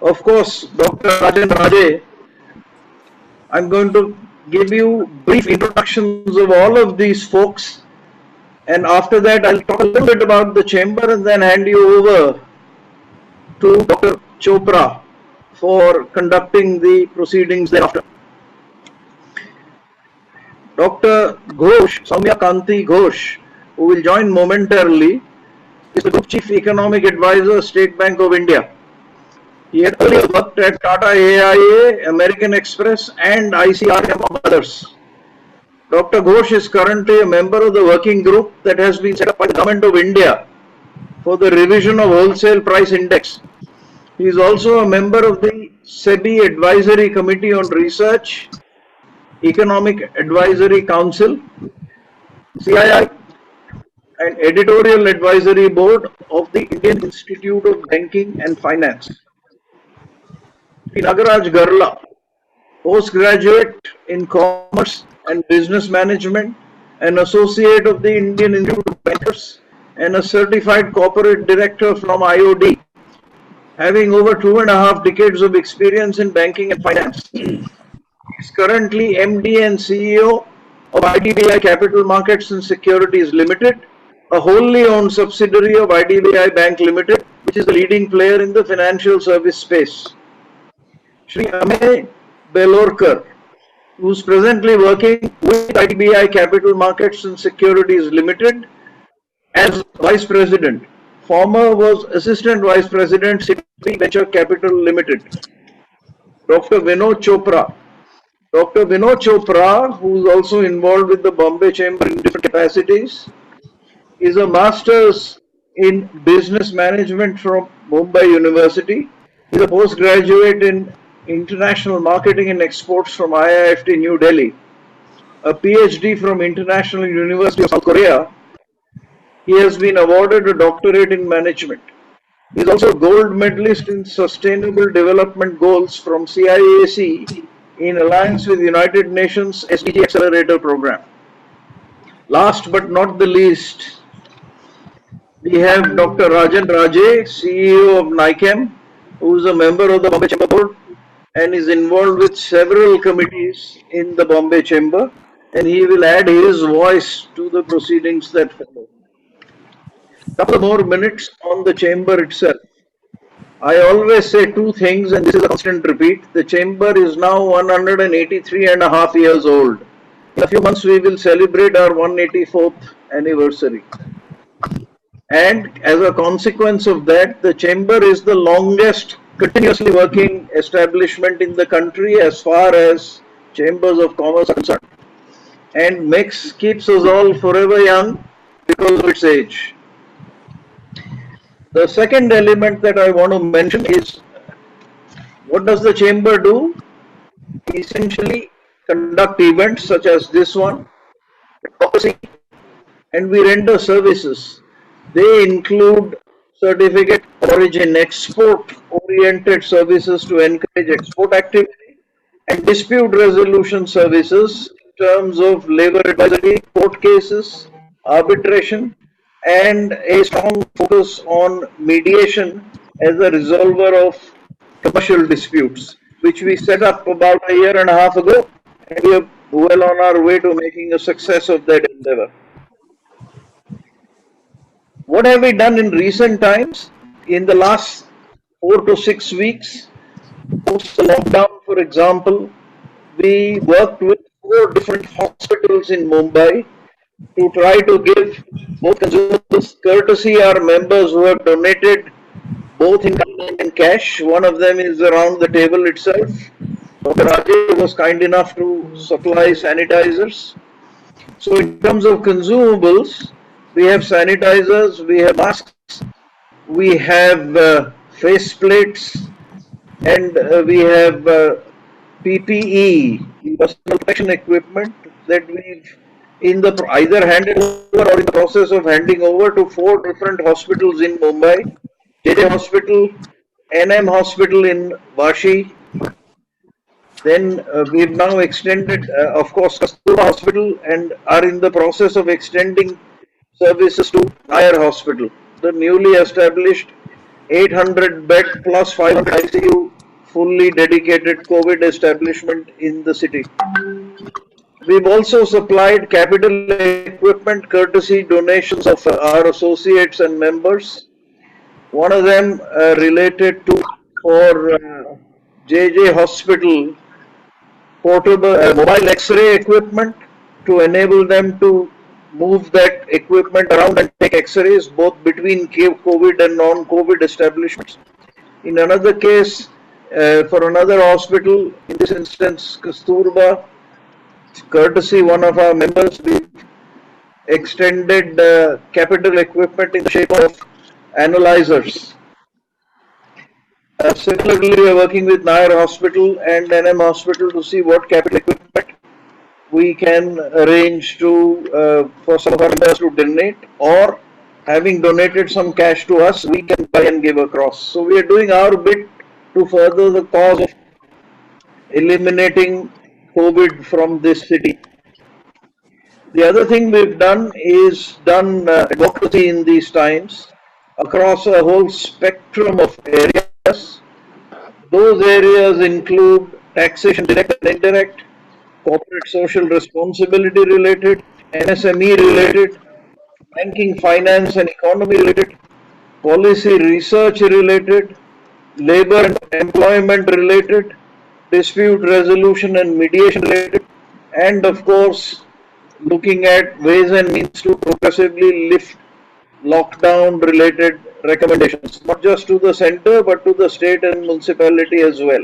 Of course, Dr. Rajan Raje, I'm going to give you brief introductions of all of these folks, and after that I'll talk a little bit about the chamber and then hand you over to Dr. Chopra for conducting the proceedings thereafter. Dr. Ghosh, Soumya Kanti Ghosh, who will join momentarily, is the Group Chief Economic Advisor, State Bank of India. He had earlier worked at Tata AIA, American Express, and ICRM, among others. Dr. Ghosh is currently a member of the working group that has been set up by the Government of India for the revision of wholesale price index. He is also a member of the SEBI Advisory Committee on Research, Economic Advisory Council, CII, and Editorial Advisory Board of the Indian Institute of Banking and Finance. Nagaraj Garla, postgraduate in Commerce and Business Management, an associate of the Indian Institute of Bankers, and a certified corporate director from IOD, having over 2.5 decades of experience in banking and finance. He is currently MD and CEO of IDBI Capital Markets and Securities Limited, a wholly owned subsidiary of IDBI Bank Limited, which is the leading player in the financial service space. Shri Amey Belorkar, who is presently working with IDBI Capital Markets and Securities Limited as Vice President. Former was Assistant Vice President, City Venture Capital Limited. Dr. Vinod Chopra. Dr. Vinod Chopra, who is also involved with the Bombay Chamber in different capacities, is a Master's in Business Management from Mumbai University. He is a postgraduate in International Marketing and Exports from IIFT New Delhi, a PhD from International University of South Korea. He has been awarded a doctorate in management. He is also a gold medalist in Sustainable Development Goals from CIAC in alliance with United Nations SDG Accelerator Program. Last but not the least, we have Dr. Rajan Raje, CEO of NICAM, who is a member of the Bombay Chamber Board and is involved with several committees in the Bombay Chamber, and he will add his voice to the proceedings that follow. Couple more minutes on the chamber itself. I always say two things, and this is a constant repeat. The chamber is now 183.5 years old. In a few months, we will celebrate our 184th anniversary. And as a consequence of that, the chamber is the longest continuously working establishment in the country as far as chambers of commerce are concerned, and keeps us all forever young because of its age. The second element that I want to mention is, what does the chamber do? Essentially conduct events such as this one, and we render services. They include certificate of origin export oriented services to encourage export activity, and dispute resolution services in terms of labor advisory, court cases, arbitration, and a strong focus on mediation as a resolver of commercial disputes, which we set up about a year and a half ago, and we are well on our way to making a success of that endeavor. What have we done in recent times? In the last 4 to 6 weeks, post the lockdown, for example, we worked with 4 different hospitals in Mumbai to try to give both consumers courtesy our members who have donated both in kind and cash. One of them is around the table itself. Dr. Rajesh was kind enough to supply sanitizers. So in terms of consumables, we have sanitizers, we have masks, we have face plates, and we have PPE, personal protection equipment, that we've either handed over or in the process of handing over to 4 different hospitals in Mumbai: JJ Hospital, NM Hospital in Vashi. Then we've now extended, of course, Kasturba Hospital, and are in the process of extending services to Nair Hospital, the newly established 800 bed plus 500 ICU fully dedicated COVID establishment in the city. We've also supplied capital equipment courtesy donations of our associates and members. One of them related to for JJ Hospital portable mobile X-ray equipment to enable them to move that equipment around and take X-rays both between COVID and non-COVID establishments. In another case, for another hospital, in this instance, Kasturba, courtesy one of our members, we extended capital equipment in the shape of analyzers. Similarly, we are working with Nair Hospital and NM Hospital to see what capital equipment we can arrange to for some of our members to donate, or having donated some cash to us, we can buy and give across. So we are doing our bit to further the cause of eliminating COVID from this city. The other thing we've done is done advocacy in these times across a whole spectrum of areas. Those areas include taxation direct and indirect, corporate social responsibility related, MSME related, banking, finance and economy related, policy research related, labor and employment related, dispute resolution and mediation related, and of course, looking at ways and means to progressively lift lockdown related recommendations, not just to the center but to the state and municipality as well.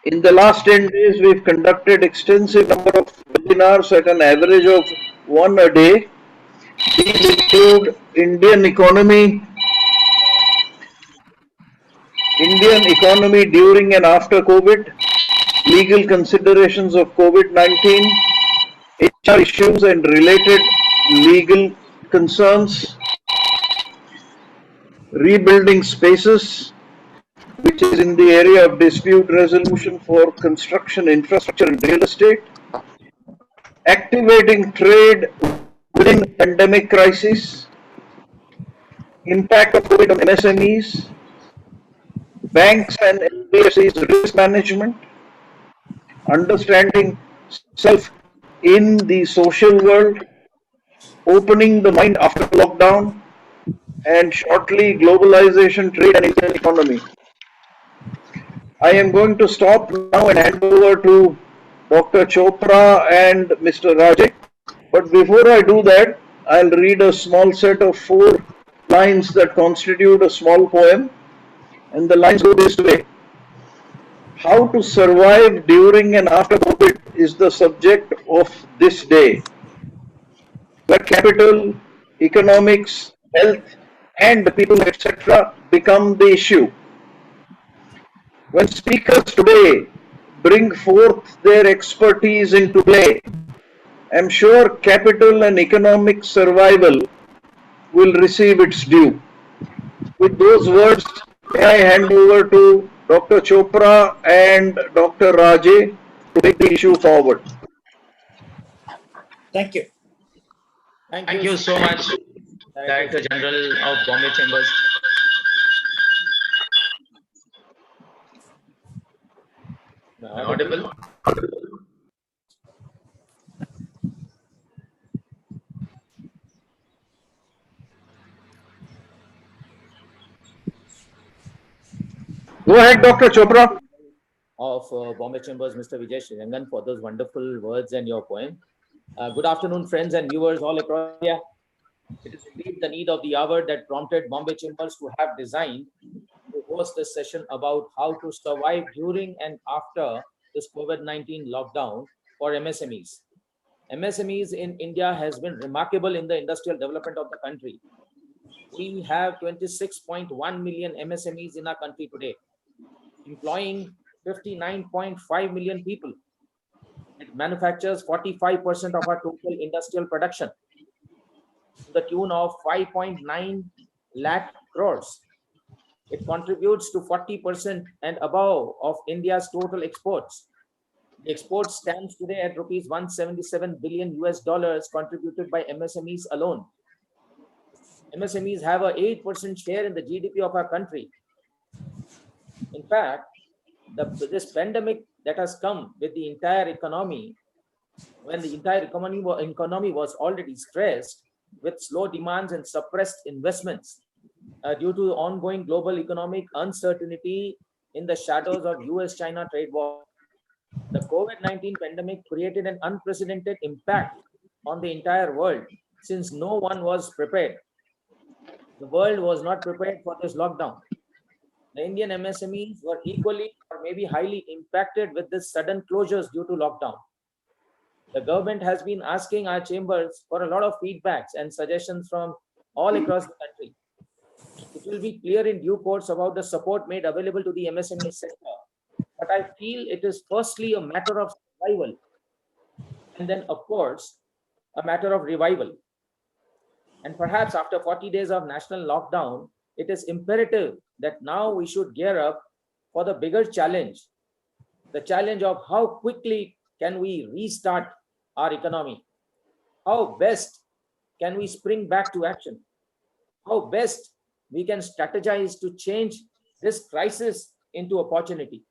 In the last 10 days, we've conducted extensive number of webinars at an average of one a day. These include Indian economy during and after COVID, legal considerations of COVID-19, HR issues and related legal concerns, rebuilding spaces, which is in the area of dispute resolution for construction, infrastructure and real estate, activating trade within pandemic crisis, impact of COVID on MSMEs, banks and NBFCs risk management, understanding self in the social world, opening the mind after lockdown, and shortly globalization, trade and Indian economy. I am going to stop now and hand over to Dr. Chopra and Mr. Raje. But before I do that, I'll read a small set of 4 lines that constitute a small poem. And the lines go this way. How to survive during and after COVID is the subject of this day, where capital, economics, health, and people, etc., become the issue. When speakers today bring forth their expertise into play, I'm sure capital and economic survival will receive its due. With those words, may I hand over to Dr. Chopra and Dr. Raje to take the issue forward. Thank you. Thank you so much, Director General of Bombay Chambers. Audible? Go ahead, Dr. Chopra. Of Bombay Chambers, Mr. Vijay Srirangan, for those wonderful words and your poem. Good afternoon, friends and viewers all across India. It is indeed the need of the hour that prompted Bombay Chambers to have designed to host this session about how to survive during and after this COVID-19 lockdown for MSMEs. MSMEs in India has been remarkable in the industrial development of the country. We have 26.1 million MSMEs in our country today, employing 59.5 million people. It manufactures 45% of our total industrial production, to the tune of 5.9 lakh crores. It contributes to 40% and above of India's total exports. The export stands today at rupees 177 billion US dollars contributed by MSMEs alone. MSMEs have a 8% share in the GDP of our country. In fact, this pandemic that has come with the entire economy, when the entire economy was already stressed with slow demands and suppressed investments due to ongoing global economic uncertainty in the shadows of US-China trade war. The COVID-19 pandemic created an unprecedented impact on the entire world since no one was prepared. The world was not prepared for this lockdown. The Indian MSMEs were equally or maybe highly impacted with this sudden closures due to lockdown. The government has been asking our chambers for a lot of feedbacks and suggestions from all across the country. It will be clear in due course about the support made available to the MSME sector. But I feel it is firstly a matter of survival and then, of course, a matter of revival. And perhaps after 40 days of national lockdown, it is imperative that now we should gear up for the bigger challenge, the challenge of how quickly can we restart our economy? How best can we spring back to action? How best we can strategize to change this crisis into opportunity?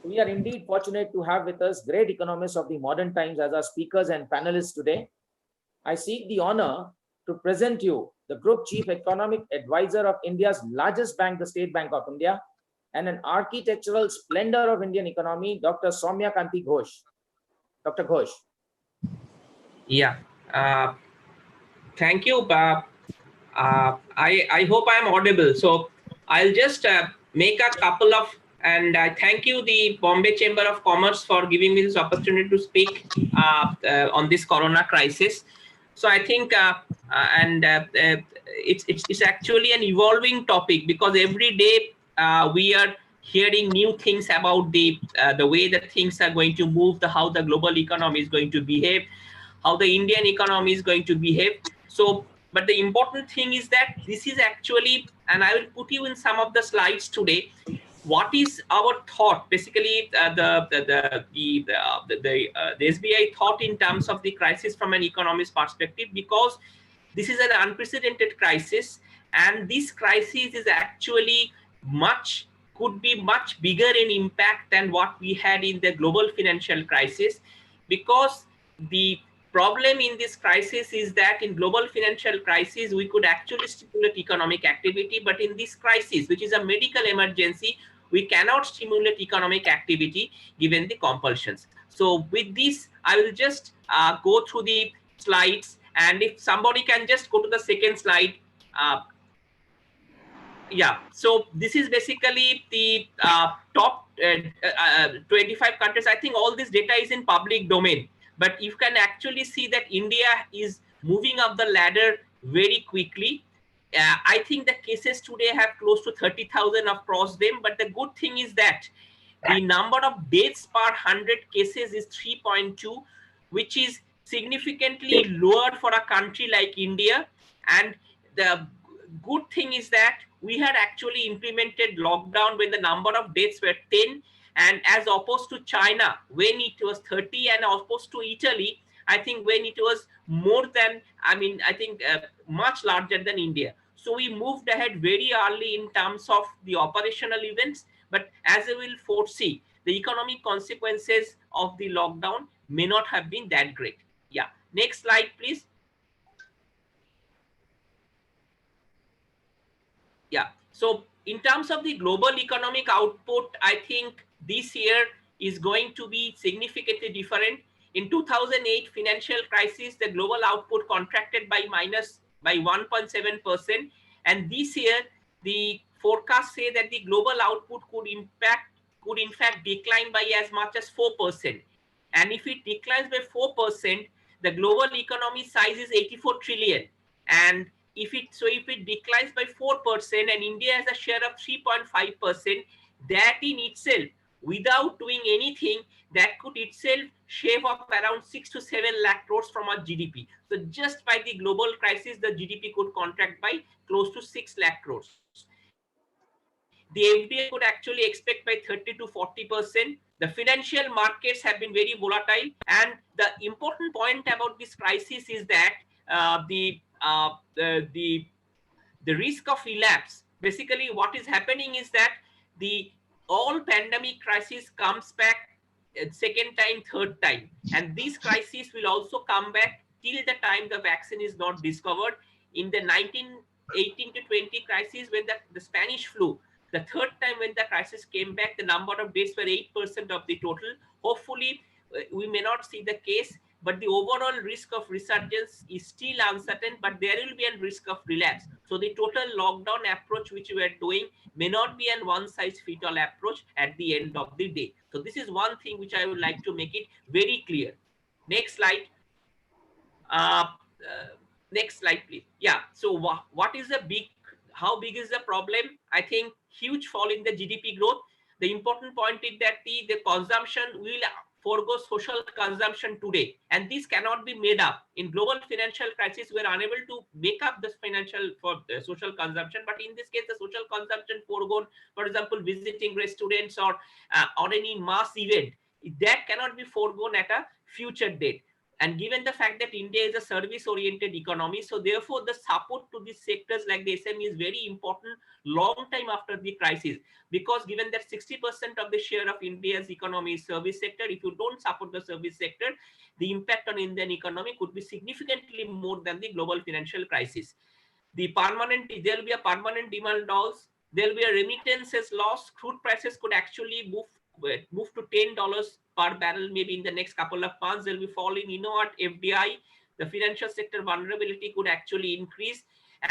We are indeed fortunate to have with us great economists of the modern times as our speakers and panelists today. I seek the honor to present you the Group Chief Economic Advisor of India's largest bank, the State Bank of India, and an architectural splendor of Indian economy, Dr. Soumya Kanti Ghosh. Dr. Ghosh. Yeah, thank you. I hope I'm audible. So I'll just make a couple of, and I thank you, the Bombay Chamber of Commerce, for giving me this opportunity to speak on this Corona crisis. So I think, it's actually an evolving topic, because every day we are hearing new things about the way that things are going to move, how the global economy is going to behave, how the Indian economy is going to behave. So, but the important thing is that this is actually, and I will put you in some of the slides today, what is our thought, basically the SBI thought in terms of the crisis from an economist perspective, because this is an unprecedented crisis, and this crisis is actually could be much bigger in impact than what we had in the global financial crisis, because the problem in this crisis is that in global financial crisis, we could actually stimulate economic activity, but in this crisis, which is a medical emergency, we cannot stimulate economic activity given the compulsions. So with this, I will just go through the slides, and if somebody can just go to the second slide. Yeah, so this is basically the top 25 countries. I think all this data is in public domain, but you can actually see that India is moving up the ladder very quickly. I think the cases today have close to 30,000 across them, but the good thing is that the number of deaths per 100 cases is 3.2, which is significantly lower for a country like India. And the good thing is that we had actually implemented lockdown when the number of deaths were 10, and as opposed to China when it was 30, and opposed to Italy, I think when it was more than, I think much larger than India. So we moved ahead very early in terms of the operational events, but as I will foresee, the economic consequences of the lockdown may not have been that great. Yeah, next slide, please. Yeah, so in terms of the global economic output, I think this year is going to be significantly different. In 2008 financial crisis, the global output contracted by 1.7%, and this year the forecasts say that the global output could in fact decline by as much as 4%. And if it declines by 4%, the global economy size is 84 trillion, and if it declines by 4% and India has a share of 3.5%, that in itself, without doing anything, that could itself shave off around 6 to 7 lakh crores from our GDP. So just by the global crisis, the GDP could contract by close to 6 lakh crores. The FDI could actually expect by 30 to 40%. The financial markets have been very volatile. And the important point about this crisis is that the risk of relapse. Basically, what is happening is that the all pandemic crisis comes back second time, third time, and this crisis will also come back till the time the vaccine is not discovered. In the 1918 to 20 crisis, when the Spanish flu, the third time when the crisis came back, the number of deaths were 8% of the total. Hopefully, we may not see the case, but the overall risk of resurgence is still uncertain, but there will be a risk of relapse. So the total lockdown approach which we are doing may not be a one-size-fits-all approach at the end of the day. So this is one thing which I would like to make it very clear. Next slide. Uh, Next slide, please. Yeah. So what is the how big is the problem? I think huge fall in the GDP growth. The important point is that the consumption will forego social consumption today, and this cannot be made up. In global financial crisis, we are unable to make up this financial for social consumption, but in this case, the social consumption foregone, for example, visiting restaurants or any mass event, that cannot be foregone at a future date. And given the fact that India is a service-oriented economy, so therefore the support to these sectors like the SME is very important long time after the crisis. Because given that 60% of the share of India's economy is service sector, if you don't support the service sector, the impact on Indian economy could be significantly more than the global financial crisis. There will be a permanent demand loss. There will be a remittances loss. Crude prices could actually move to $10 per barrel maybe in the next couple of months. There will be fall in FDI. The financial sector vulnerability could actually increase.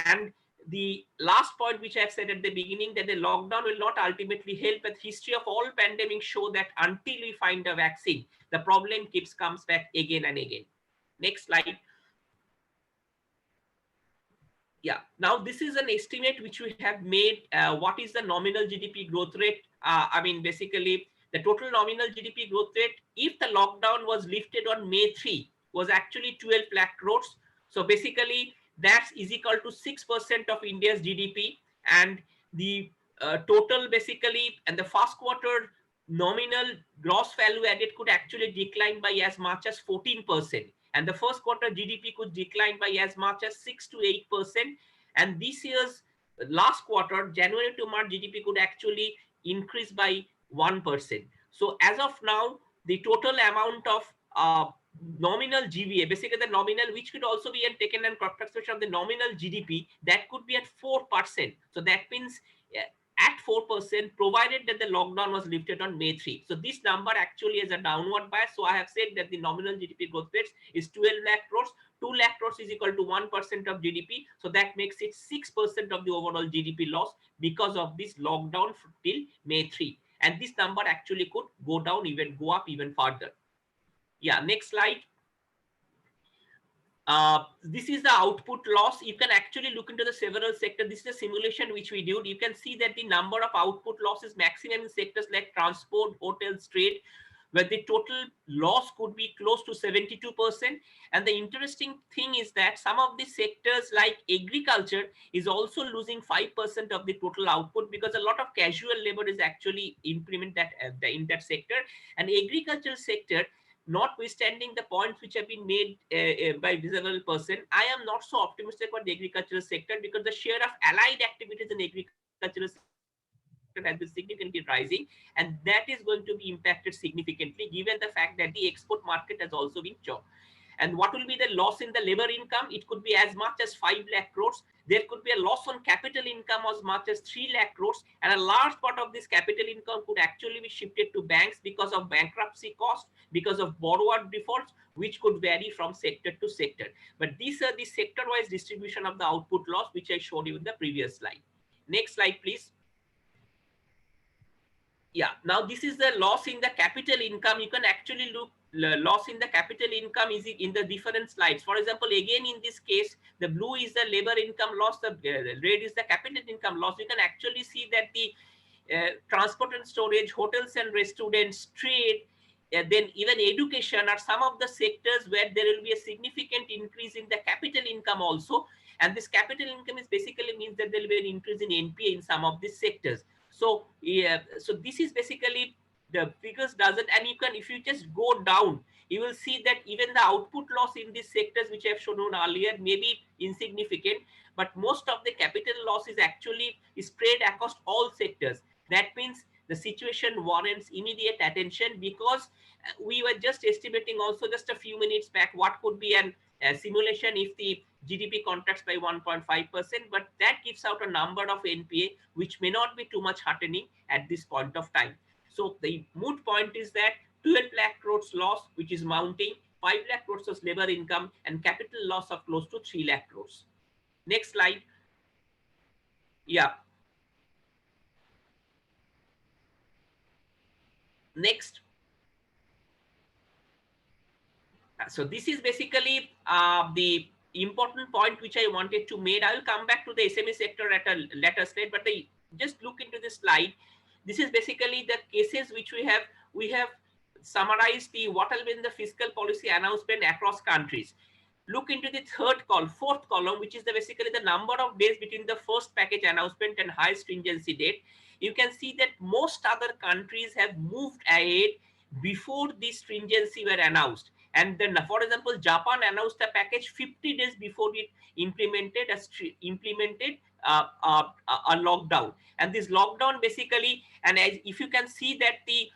And the last point which I have said at the beginning, that the lockdown will not ultimately help, but history of all pandemics show that until we find a vaccine, the problem comes back again and again. Next slide. Yeah, now this is an estimate which we have made. What is the nominal GDP growth rate? I mean, basically, the total nominal GDP growth rate, if the lockdown was lifted on May 3, was actually 12 lakh crores. So basically, that's is equal to 6% of India's GDP. And the total basically, and the first quarter nominal gross value added could actually decline by as much as 14%. And the first quarter GDP could decline by as much as 6 to 8%. And this year's last quarter, January to March, GDP could actually increase by 1%. So as of now, the total amount of nominal GVA, basically the nominal, which could also be taken and approximation of the nominal GDP, that could be at 4%. So that means at 4%, provided that the lockdown was lifted on May 3. So this number actually is a downward bias. So I have said that the nominal GDP growth rate is 12 lakh crores. 2 lakh crores is equal to 1% of GDP. So that makes it 6% of the overall GDP loss because of this lockdown till May 3. And this number actually could go down, go up even further. Yeah, next slide. This is the output loss. You can actually look into the several sectors. This is a simulation which we did. You can see that the number of output losses maximum in sectors like transport, hotels, trade, where the total loss could be close to 72%. And the interesting thing is that some of the sectors like agriculture is also losing 5% of the total output, because a lot of casual labor is actually implemented in that sector. And agricultural sector, notwithstanding the points which have been made by visible person, I am not so optimistic about the agricultural sector, because the share of allied activities in agricultural sector has been significantly rising, and that is going to be impacted significantly given the fact that the export market has also been choked. And what will be the loss in the labor income? It could be as much as 5 lakh crores. There could be a loss on capital income as much as 3 lakh crores. And a large part of this capital income could actually be shifted to banks because of bankruptcy cost, because of borrower defaults, which could vary from sector to sector. But these are the sector-wise distribution of the output loss, which I showed you in the previous slide. Next slide, please. Yeah, now this is the loss in the capital income. You can actually look loss in the capital income is in the different slides. For example, again in this case, the blue is the labor income loss, the red is the capital income loss. You can actually see that the transport and storage, hotels and restaurants, trade, then even education are some of the sectors where there will be a significant increase in the capital income also. And this capital income is basically means that there will be an increase in NPA in some of these sectors. So, so this is basically the figures doesn't, and you can, if you just go down, you will see that even the output loss in these sectors which I have shown earlier may be insignificant, but most of the capital loss is actually spread across all sectors. That means the situation warrants immediate attention, because we were just estimating also just a few minutes back what could be an simulation if the GDP contracts by 1.5%, but that gives out a number of NPA which may not be too much heartening at this point of time. So the moot point is that 12 lakh crores loss which is mounting, 5 lakh crores of labor income, and capital loss of close to 3 lakh crores. Next slide. Yeah. Next. So this is basically the important point which I wanted to make. I will come back to the SME sector at a later slide, but just look into this slide. This is basically the cases which we have summarized what have been the fiscal policy announcement across countries. Look into the fourth column, which is basically the number of days between the first package announcement and high stringency date. You can see that most other countries have moved ahead before the stringency were announced. And then, for example, Japan announced a package 50 days before it implemented a lockdown. And this lockdown basically, and if you can see that the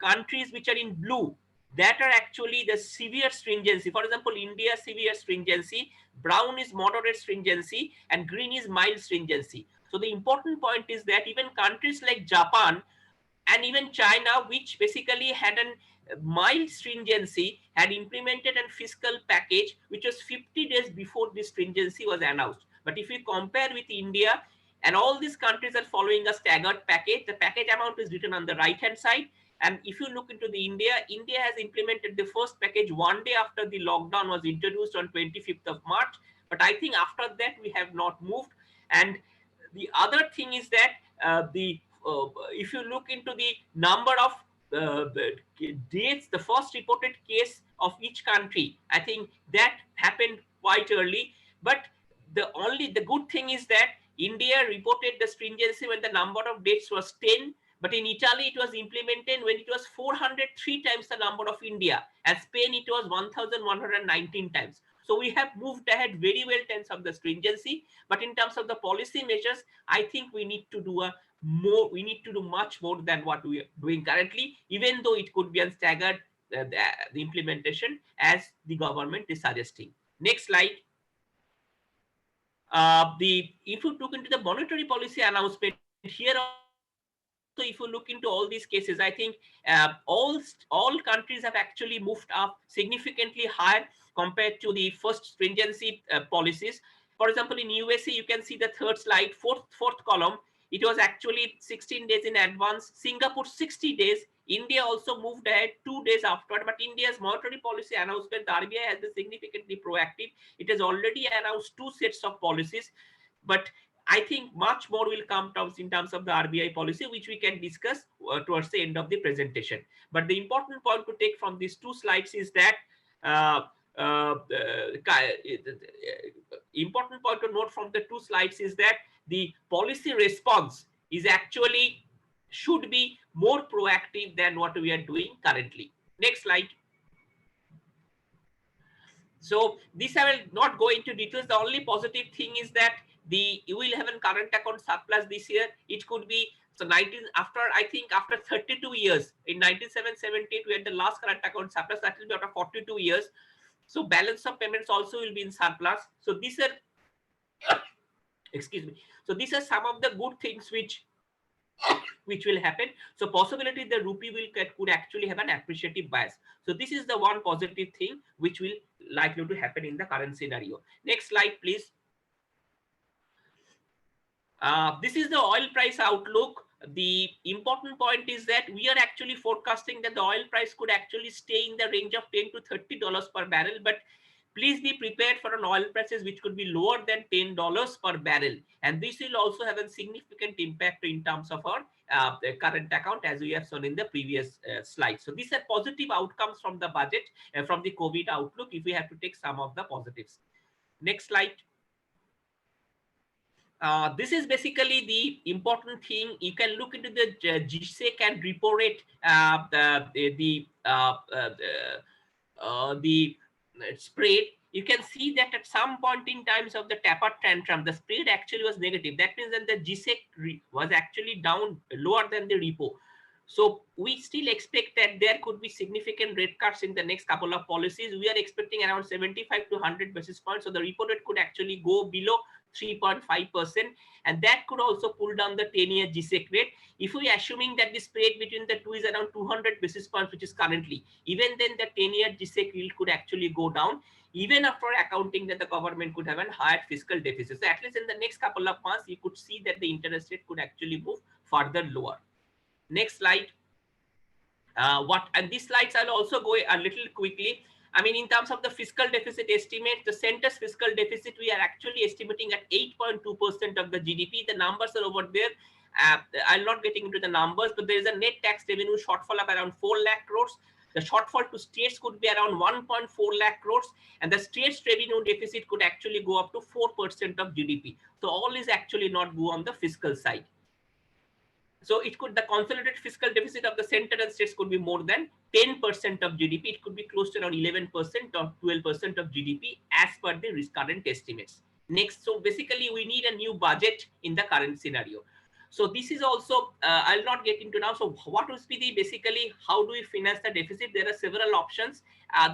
countries which are in blue, that are actually the severe stringency. For example, India severe stringency, brown is moderate stringency, and green is mild stringency. So the important point is that even countries like Japan and even China, which basically had a mild stringency, had implemented a fiscal package which was 50 days before this stringency was announced. But if you compare with India, and all these countries are following a staggered package, the package amount is written on the right hand side. And if you look into the India has implemented the first package one day after the lockdown was introduced on 25th of March. But I think after that we have not moved. And the other thing is that if you look into the number of dates, the first reported case of each country, I think that happened quite early. But the good thing is that India reported the stringency when the number of dates was 10. But in Italy, it was implemented when it was 403 times the number of India. And Spain, it was 1,119 times. So we have moved ahead very well in terms of the stringency. But in terms of the policy measures, I think we need to do we need to do much more than what we are doing currently, even though it could be a staggered the implementation as the government is suggesting. Next slide. If you look into the monetary policy announcement here, so if you look into all these cases, I think all countries have actually moved up significantly higher compared to the first stringency policies. For example, in USA, you can see the third slide, fourth column. It was actually 16 days in advance. Singapore 60 days. India also moved ahead 2 days afterward. But India's monetary policy announcement, the RBI has been significantly proactive. It has already announced 2 sets of policies. But I think much more will come in terms of the RBI policy, which we can discuss towards the end of the presentation. But the important point to take from these 2 slides is that important point to note from the 2 slides is that the policy response is actually should be more proactive than what we are doing currently. Next slide. So this I will not go into details. The only positive thing is that you will have a current account surplus this year. It could be after 32 years. In 1978 we had the last current account surplus. That will be after 42 years. So balance of payments also will be in surplus. So these are excuse me. So these are some of the good things which will happen. So possibility the rupee could actually have an appreciative bias. So this is the one positive thing which will likely to happen in the current scenario. Next slide, please. This is the oil price outlook. The important point is that we are actually forecasting that the oil price could actually stay in the range of $10 to $30 per barrel. But please be prepared for an oil prices which could be lower than $10 per barrel. And this will also have a significant impact in terms of our current account, as we have shown in the previous slide. So these are positive outcomes from the budget, from the COVID outlook, if we have to take some of the positives. Next slide. This is basically the important thing. You can look into the GSEC and repo rate, the spread. You can see that at some point in times of the taper tantrum, the spread actually was negative. That means that the GSEC was actually down lower than the repo. So we still expect that there could be significant rate cuts in the next couple of policies. We are expecting around 75 to 100 basis points. So the repo rate could actually go below 3.5%, and that could also pull down the 10-year GSEC rate. If we are assuming that the spread between the two is around 200 basis points, which is currently, even then the 10-year GSEC yield could actually go down, even after accounting that the government could have a higher fiscal deficit. So at least in the next couple of months, you could see that the interest rate could actually move further lower. Next slide. And these slides I'll also go a little quickly. I mean, in terms of the fiscal deficit estimate, the center's fiscal deficit, we are actually estimating at 8.2% of the GDP. The numbers are over there. I'm not getting into the numbers, but there is a net tax revenue shortfall of around 4 lakh crores. The shortfall to states could be around 1.4 lakh crores, and the states revenue deficit could actually go up to 4% of GDP. So all is actually not go on the fiscal side. So it could, the consolidated fiscal deficit of the center and states could be more than 10% of GDP. It could be close to around 11% or 12% of GDP as per the current estimates. Next, so basically we need a new budget in the current scenario. So this is also, I'll not get into now. So what will be the, basically, how do we finance the deficit? There are several options.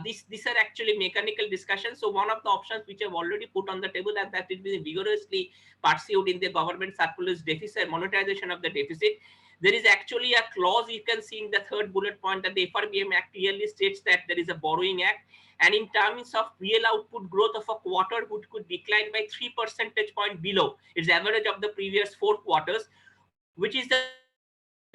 These are actually mechanical discussions. So one of the options which I've already put on the table, and that will be vigorously pursued in the government circular's deficit, monetization of the deficit. There is actually a clause you can see in the third bullet point that the FRBM Act clearly states that there is a borrowing act. And in terms of real output growth of a quarter, which could decline by 3 percentage points below its average of the previous 4 quarters, which is the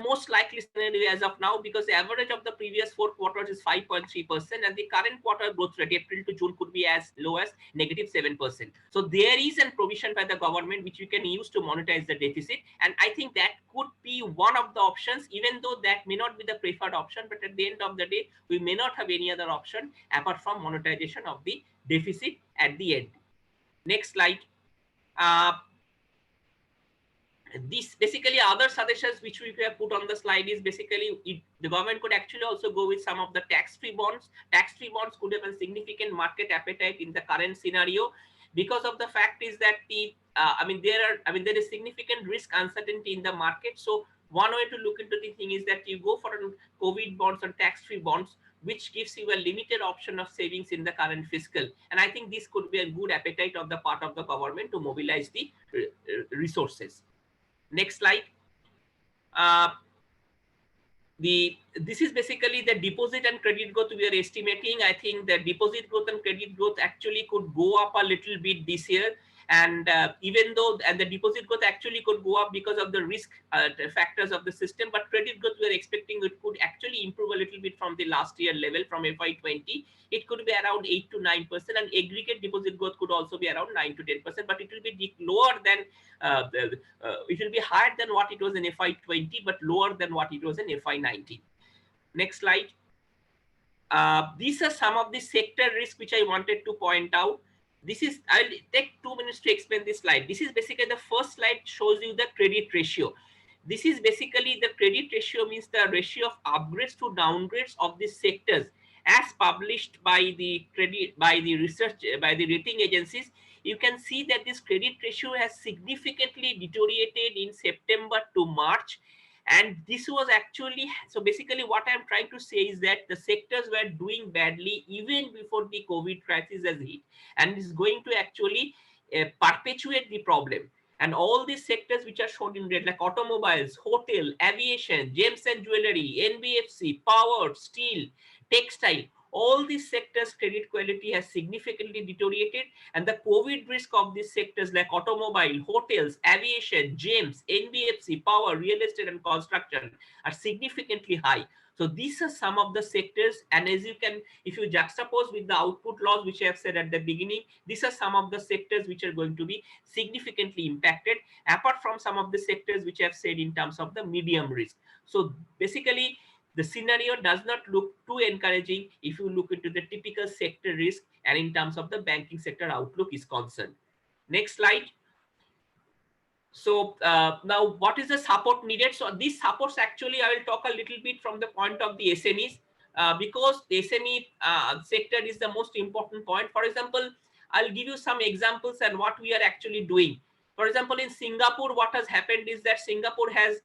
most likely scenario as of now, because the average of the previous 4 quarters is 5.3%, and the current quarter growth rate April to June could be as low as -7%. So there is a provision by the government which you can use to monetize the deficit, and I think that could be one of the options, even though that may not be the preferred option. But at the end of the day, we may not have any other option apart from monetization of the deficit at the end. Next slide. These basically other suggestions which we have put on the slide is basically the government could actually also go with some of the tax-free bonds. Tax-free bonds could have a significant market appetite in the current scenario, because of the fact is that there is significant risk uncertainty in the market. So one way to look into the thing is that you go for COVID bonds or tax-free bonds, which gives you a limited option of savings in the current fiscal. And I think this could be a good appetite of the part of the government to mobilize the resources. Next slide. This is basically the deposit and credit growth we are estimating. I think the deposit growth and credit growth actually could go up a little bit this year. And even though, and the deposit growth actually could go up because of the risk factors of the system, but credit growth we are expecting it could actually improve a little bit from the last year level, from FY20. It could be around 8 to 9%, and aggregate deposit growth could also be around 9 to 10%, but it will be lower than, it will be higher than what it was in FY20, but lower than what it was in FY19. Next slide. These are some of the sector risks which I wanted to point out. This is, I'll take 2 minutes to explain this slide. This is basically, the first slide shows you the credit ratio. This is basically, the credit ratio means the ratio of upgrades to downgrades of these sectors as published by the rating agencies. You can see that this credit ratio has significantly deteriorated in September to March. And this was actually, so basically what I'm trying to say is that the sectors were doing badly even before the COVID crisis has hit, and is going to actually perpetuate the problem. And all these sectors which are shown in red, like automobiles, hotel, aviation, gems and jewelry, NBFC, power, steel, textile, all these sectors' credit quality has significantly deteriorated, and the COVID risk of these sectors like automobile, hotels, aviation, gems, NBFC, power, real estate, and construction are significantly high. So these are some of the sectors, and as you can, if you juxtapose with the output loss, which I have said at the beginning, these are some of the sectors which are going to be significantly impacted, apart from some of the sectors which I have said in terms of the medium risk. So basically, the scenario does not look too encouraging if you look into the typical sector risk and in terms of the banking sector outlook is concerned. Next slide. So now what is the support needed? So these supports, actually I will talk a little bit from the point of the SMEs, because the SME sector is the most important point. For example, I'll give you some examples and what we are actually doing. For example, in Singapore, what has happened is that Singapore has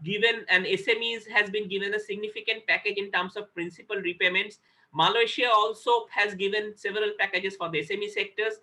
given, and SMEs has been given a significant package in terms of principal repayments. Malaysia also has given several packages for the SME sectors.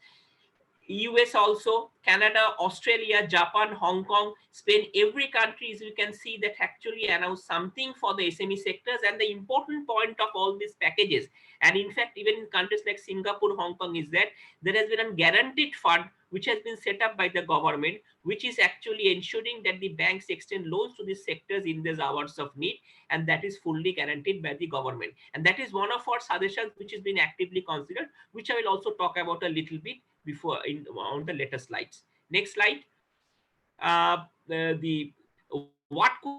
US also, Canada, Australia, Japan, Hong Kong, Spain, every country, you can see that actually announced something for the SME sectors. And the important point of all these packages, and in fact even in countries like Singapore, Hong Kong, is that there has been a guaranteed fund which has been set up by the government, which is actually ensuring that the banks extend loans to these sectors in these hours of need, and that is fully guaranteed by the government. And that is one of our suggestions which has been actively considered, which I will also talk about a little bit before on the later slides. Next slide. The what could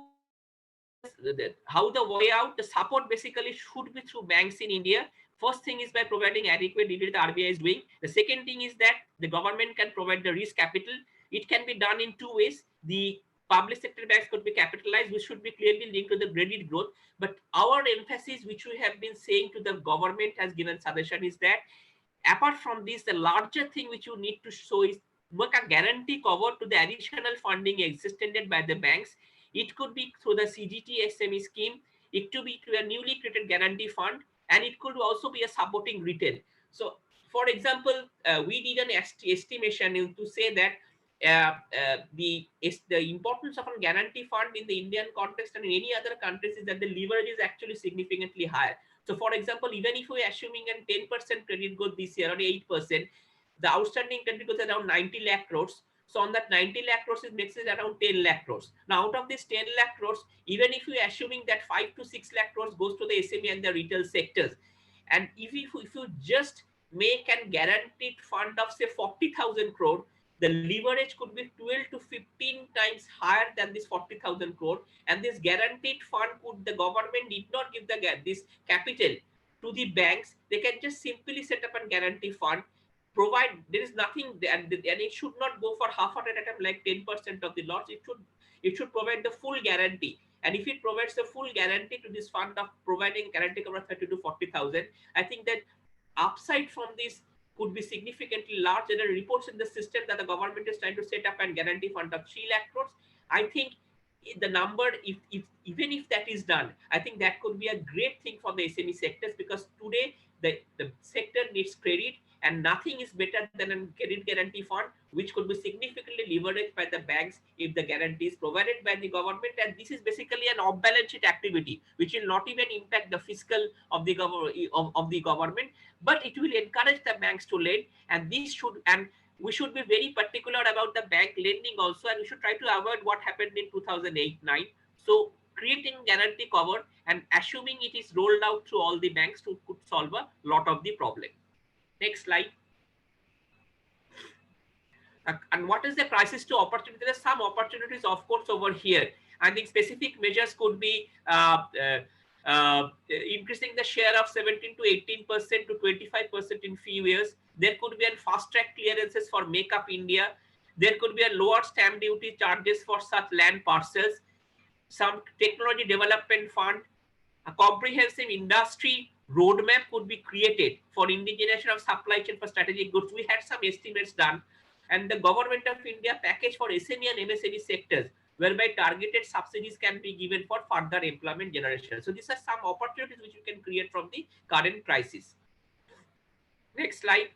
how the way out, the support basically should be through banks in India. First thing is by providing adequate detail the RBI is doing. The second thing is that the government can provide the risk capital. It can be done in two ways. The public sector banks could be capitalized, which should be clearly linked to the credit growth. But our emphasis, which we have been saying to the government, has given suggestion, is that apart from this, the larger thing which you need to show is make a guarantee cover to the additional funding extended by the banks. It could be through the CGT SME scheme, it could be to a newly created guarantee fund, and it could also be a supporting retail. So for example, we did an estimation to say that the importance of a guarantee fund in the Indian context and in any other countries is that the leverage is actually significantly higher. So for example, even if we're assuming a 10% credit growth this year or 8%, the outstanding credit growth is around 90 lakh crores. So on that 90 lakh crores, it makes it around 10 lakh crores. Now out of this 10 lakh crores, even if we're assuming that 5 to 6 lakh crores goes to the SME and the retail sectors, and if you just make a guaranteed fund of say 40,000 crore, the leverage could be 12 to 15 times higher than this 40,000 crore. And this guaranteed fund, could the government need not give this capital to the banks, they can just simply set up a guarantee fund, provide, there is nothing, and it should not go for half at a time like 10% of the loss. It should provide the full guarantee. And if it provides the full guarantee to this fund of providing guarantee cover 30 to 40,000, I think that upside from this could be significantly large. There are reports in the system that the government is trying to set up and guarantee fund of 3 lakh crores. I think the number, if even if that is done, I think that could be a great thing for the SME sectors, because today the sector needs credit, and nothing is better than a credit guarantee fund, which could be significantly leveraged by the banks if the guarantee is provided by the government. And this is basically an off-balance sheet activity, which will not even impact the fiscal of the government, but it will encourage the banks to lend. And this should, and we should be very particular about the bank lending also, and we should try to avoid what happened in 2008-9. So creating guarantee cover and assuming it is rolled out through all the banks could solve a lot of the problem. Next slide. And what is the crisis to opportunity? There are some opportunities, of course, over here. I think specific measures could be increasing the share of 17 to 18% to 25% in few years. There could be a fast track clearances for Make Up India. There could be a lower stamp duty charges for such land parcels. Some technology development fund, a comprehensive industry roadmap could be created for indigenization of supply chain for strategic goods. We had some estimates done, and the government of India package for SME and MSME sectors, whereby targeted subsidies can be given for further employment generation. So these are some opportunities which we can create from the current crisis. Next slide.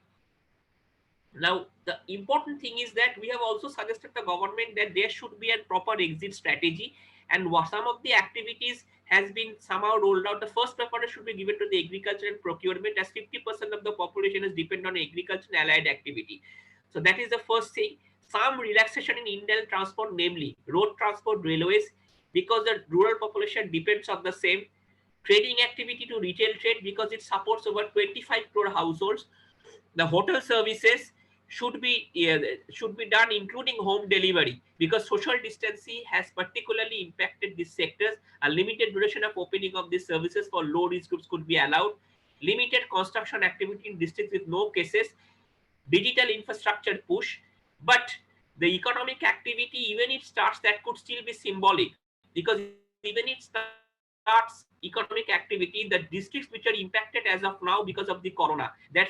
Now, the important thing is that we have also suggested the government that there should be a proper exit strategy, and some of the activities has been somehow rolled out. The first preference should be given to the agriculture and procurement, as 50% of the population is dependent on agriculture and allied activity. So that is the first thing. Some relaxation in Indian transport, namely road transport, railways, because the rural population depends on the same. Trading activity to retail trade, because it supports over 25 crore households. The hotel services should be done, including home delivery, because social distancing has particularly impacted these sectors. A limited duration of opening of these services for low risk groups could be allowed. Limited construction activity in districts with no cases. Digital infrastructure push, but the economic activity, even if starts, that could still be symbolic, because even if starts economic activity, the districts which are impacted as of now because of the corona, that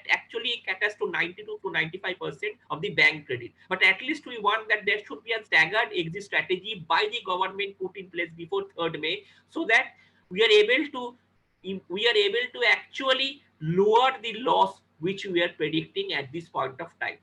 actually caters to 92 to 95% of the bank credit. But at least we want that there should be a staggered exit strategy by the government put in place before 3rd May, so that we are able to actually lower the loss which we are predicting at this point of time.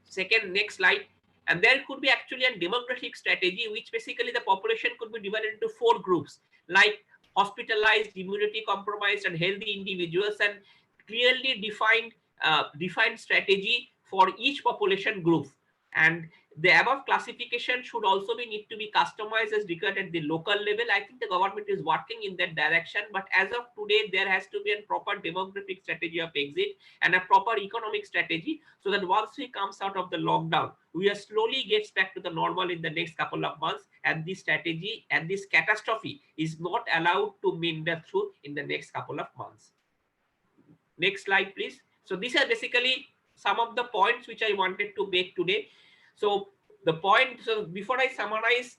Second, next slide. And there could be actually a demographic strategy, which basically the population could be divided into 4 groups, like hospitalized, immunity compromised, and healthy individuals, and clearly defined strategy for each population group. And the above classification should also need to be customized as required at the local level. I think the government is working in that direction, but as of today, there has to be a proper demographic strategy of exit and a proper economic strategy, so that once we comes out of the lockdown, we are slowly gets back to the normal in the next couple of months, and this strategy and this catastrophe is not allowed to meander through in the next couple of months. Next slide, please. So these are basically some of the points which I wanted to make today. So before I summarize,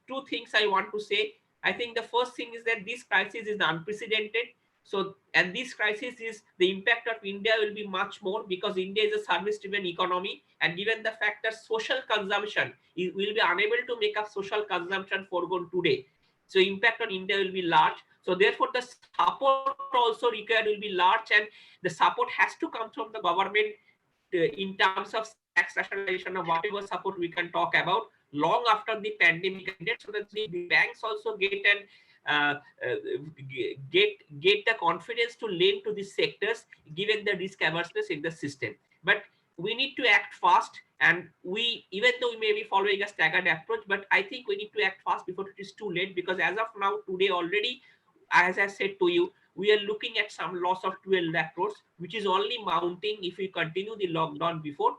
2 things I want to say. I think the first thing is that this crisis is unprecedented. So, and this crisis is, the impact of India will be much more, because India is a service-driven economy, and given the fact that social consumption will be unable to make up social consumption foregone today, so impact on India will be large. So therefore, the support also required will be large, and the support has to come from the government in terms of tax rationalization or whatever support we can talk about long after the pandemic ended, so that the banks also get the confidence to lend to these sectors given the risk averseness in the system. But we need to act fast, and even though we may be following a staggered approach, but I think we need to act fast before it is too late, because as of now, today already, as I said to you, we are looking at some loss of 12 lakh crores, which is only mounting if we continue the lockdown before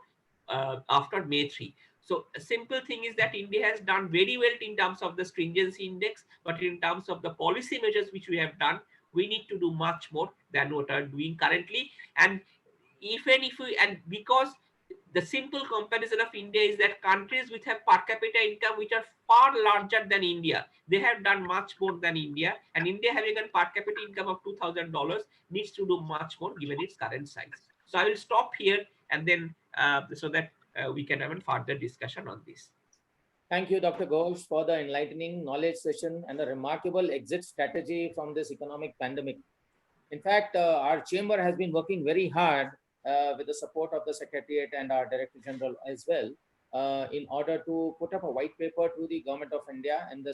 after May 3. So a simple thing is that India has done very well in terms of the stringency index, but in terms of the policy measures which we have done, we need to do much more than what we are doing currently. And because the simple comparison of India is that countries which have per capita income which are far larger than India, they have done much more than India, and India having a per capita income of $2,000 needs to do much more given its current size. So I will stop here, and then so that we can have a further discussion on this. Thank you, Dr. Ghosh, for the enlightening knowledge session and a remarkable exit strategy from this economic pandemic. In fact, our chamber has been working very hard with the support of the Secretariat and our Director General as well, in order to put up a white paper to the Government of India and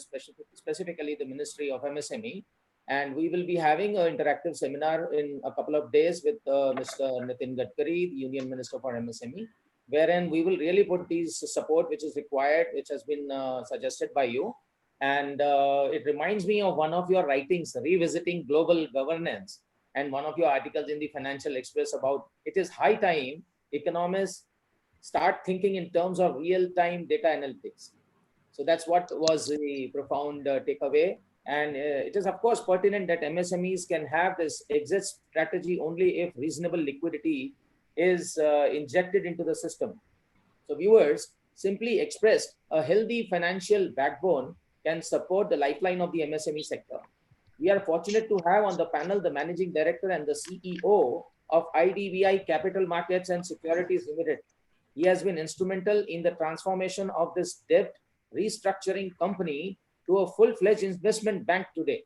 specifically the Ministry of MSME. And we will be having an interactive seminar in a couple of days with Mr. Nitin Gadkari, the Union Minister for MSME, wherein we will really put these support which is required, which has been suggested by you. And it reminds me of one of your writings, Revisiting Global Governance, and one of your articles in the Financial Express about it is high time economists start thinking in terms of real-time data analytics. So that's what was the profound takeaway. And it is, of course, pertinent that MSMEs can have this exit strategy only if reasonable liquidity is injected into the system. So viewers, simply expressed, a healthy financial backbone can support the lifeline of the MSME sector. We are fortunate to have on the panel the Managing Director and the CEO of IDBI Capital Markets and Securities Limited. He has been instrumental in the transformation of this debt restructuring company to a full-fledged investment bank today.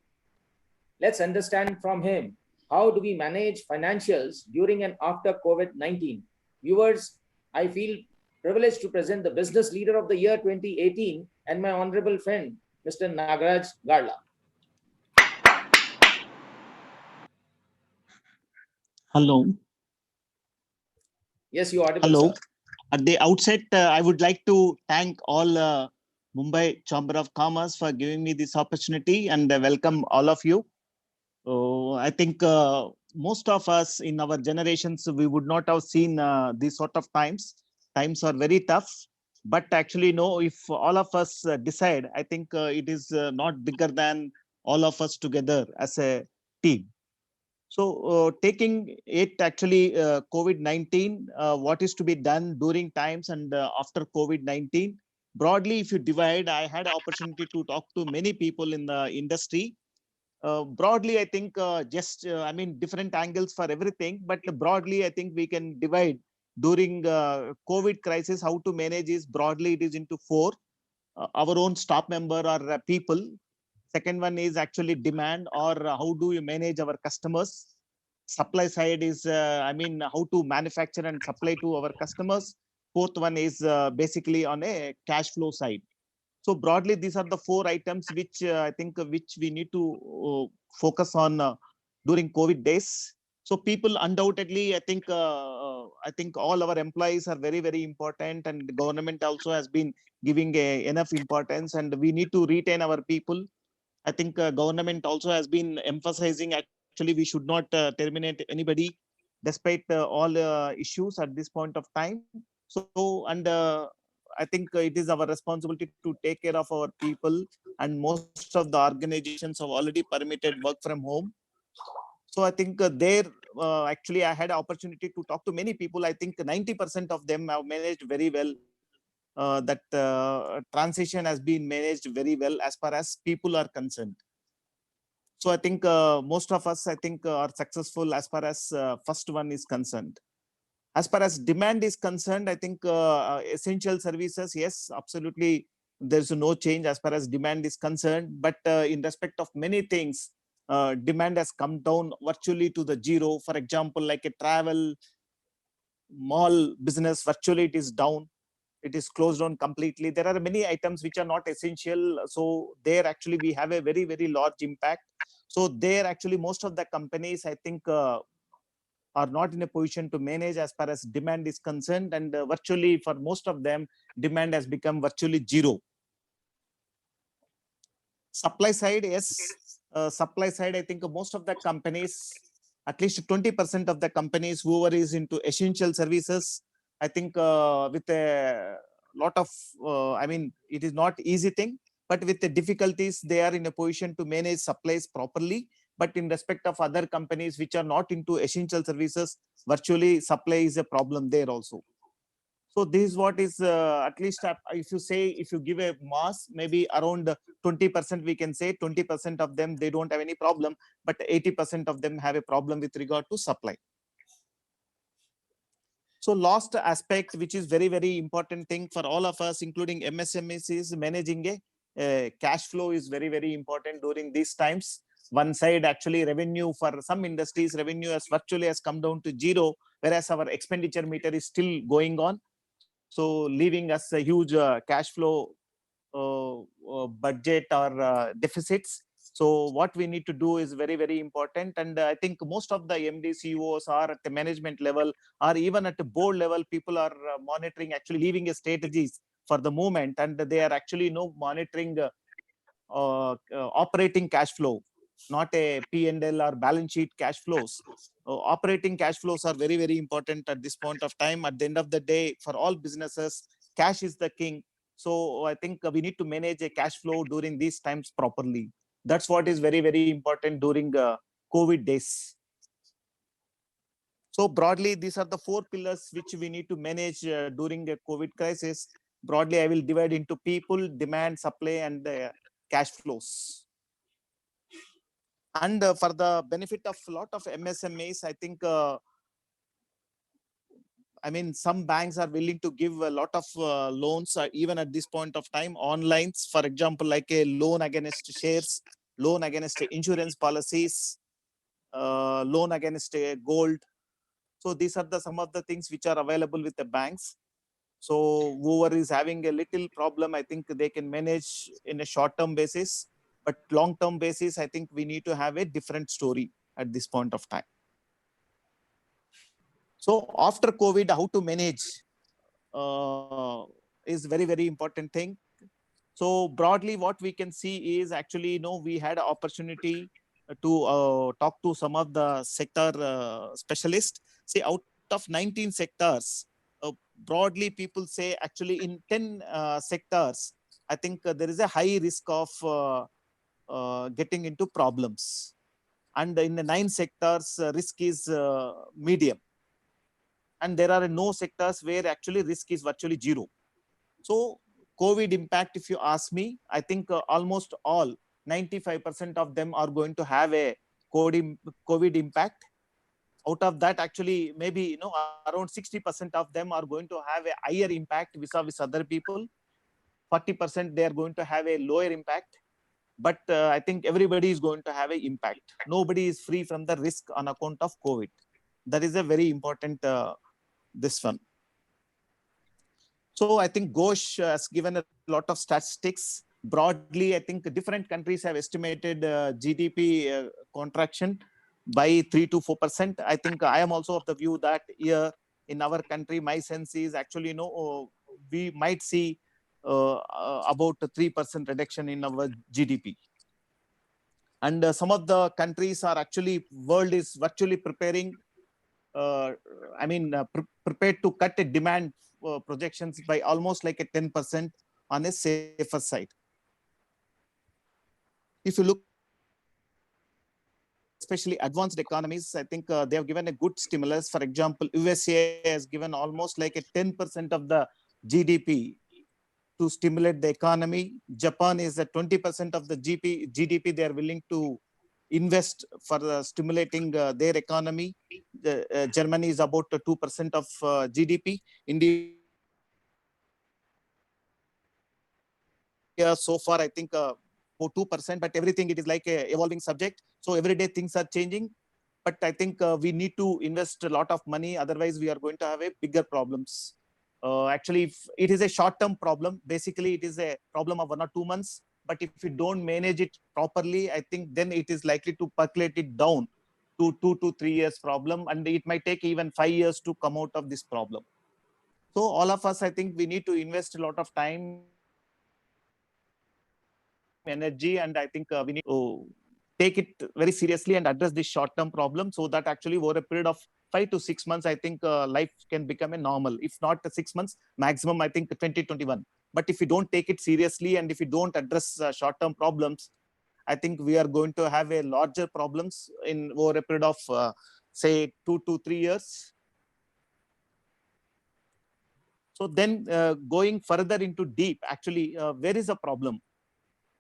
Let's understand from him, how do we manage financials during and after COVID-19? Viewers, I feel privileged to present the Business Leader of the Year 2018 and my honorable friend, Mr. Nagaraj Garla. Hello. Yes, you are audible, Hello. sir. At the outset, I would like to thank all Mumbai Chamber of Commerce for giving me this opportunity and welcome all of you. I think most of us in our generations, we would not have seen these sort of times. Times are very tough, but actually, no, if all of us decide, I think it is not bigger than all of us together as a team. So taking it actually COVID-19, what is to be done during times and after COVID-19? Broadly, if you divide, I had opportunity to talk to many people in the industry. Broadly, I think I mean, different angles for everything, but broadly, I think we can divide during COVID crisis, how to manage is broadly, it is into four. Our own staff member or people. Second one is actually demand, or how do you manage our customers. Supply side is, I mean, how to manufacture and supply to our customers. Fourth one is basically on a cash flow side. So broadly, these are the four items which I think which we need to focus on during COVID days. So people undoubtedly, I think all our employees are very, very important, and the government also has been giving enough importance, and we need to retain our people. I think government also has been emphasizing actually we should not terminate anybody despite all issues at this point of time. So, and I think it is our responsibility to take care of our people, and most of the organizations have already permitted work from home. So I think there actually I had opportunity to talk to many people. I think 90% of them have managed very well. That transition has been managed very well as far as people are concerned. So I think most of us, I think, are successful as far as first one is concerned. As far as demand is concerned, I think essential services, yes, absolutely, there's no change as far as demand is concerned. But in respect of many things, demand has come down virtually to the zero. For example, like a travel, mall business, virtually it is down. It is closed down completely. There are many items which are not essential. So there actually we have a very, very large impact. So there actually most of the companies, I think, are not in a position to manage as far as demand is concerned. And virtually for most of them, demand has become virtually zero. Supply side, yes. Supply side, I think most of the companies, at least 20% of the companies, whoever is into essential services, I think with a lot of, I mean, it is not easy thing, but with the difficulties, they are in a position to manage supplies properly. But in respect of other companies which are not into essential services, virtually supply is a problem there also. So this is what is at least if you say, if you give a mass, maybe around 20% we can say 20% of them, they don't have any problem, but 80% of them have a problem with regard to supply. So last aspect, which is very, very important thing for all of us, including MSMEs, is managing a cash flow is very, very important during these times. One side, actually revenue for some industries, revenue has virtually has come down to zero, whereas our expenditure meter is still going on. So leaving us a huge cash flow budget or deficits. So what we need to do is very, very important. And I think most of the MD CEOs are at the management level, or even at the board level, people are monitoring, actually leaving a strategies for the moment. And they are actually monitoring operating cash flow, not a P&L or balance sheet cash flows. Operating cash flows are very, very important at this point of time. At the end of the day, for all businesses, cash is the king. So I think we need to manage a cash flow during these times properly. That's what is very, very important during COVID days. So broadly, these are the four pillars which we need to manage during the COVID crisis. Broadly, I will divide into people, demand, supply, and cash flows. And for the benefit of a lot of MSMEs, I think, I mean, some banks are willing to give a lot of loans, even at this point of time, online. For example, like a loan against shares, loan against insurance policies, loan against gold. So these are some of the things which are available with the banks. So whoever is having a little problem, I think they can manage in a short-term basis. But long-term basis, I think we need to have a different story at this point of time. So after COVID, how to manage is very, very important thing. So broadly, what we can see is actually, we had an opportunity to talk to some of the sector specialists. Say out of 19 sectors, broadly people say actually in 10 sectors, I think there is a high risk of getting into problems. And in the 9 sectors, risk is medium. And there are no sectors where actually risk is virtually zero. So COVID impact, if you ask me, I think almost all 95% of them are going to have a COVID impact. Out of that, actually, maybe around 60% of them are going to have a higher impact vis-a-vis other people. 40% they are going to have a lower impact. But I think everybody is going to have an impact. Nobody is free from the risk on account of COVID. That is a very important this one. So I think Ghosh has given a lot of statistics. Broadly, I think different countries have estimated GDP contraction by 3 to 4%. I think I am also of the view that here in our country, my sense is actually, we might see about a 3% reduction in our GDP. And some of the countries are actually, world is virtually preparing, prepared to cut a demand projections by almost like a 10% on a safer side. If you look especially advanced economies, I think they have given a good stimulus. For example, USA has given almost like a 10% of the GDP to stimulate the economy. Japan is at 20% of the GDP they are willing to invest for stimulating their economy. Germany is about 2% of GDP. India so far, I think about 2%, but everything it is like a evolving subject. So every day things are changing. But I think we need to invest a lot of money. Otherwise, we are going to have a bigger problems. Actually, it is a short-term problem. Basically, it is a problem of 1 or 2 months. But if you don't manage it properly, I think then it is likely to percolate it down to 2 to 3 years problem. And it might take even 5 years to come out of this problem. So all of us, I think we need to invest a lot of time, energy, and I think we need to take it very seriously and address this short-term problem, so that actually over a period of 5 to 6 months, I think life can become a normal. If not 6 months, maximum, I think 2021. But if you don't take it seriously and if you don't address short-term problems, I think we are going to have a larger problems in over a period of say 2 to 3 years. So then going further into deep, actually, where is the problem?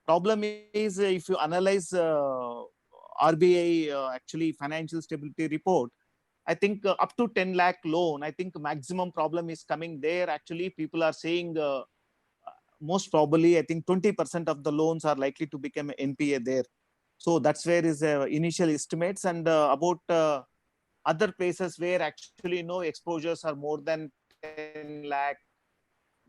Problem is if you analyze RBI actually financial stability report, I think up to 10 lakh loan, I think maximum problem is coming there. Actually, people are saying most probably, I think 20% of the loans are likely to become NPA there. So that's where is initial estimates. And about other places where actually no exposures are more than 10 lakh,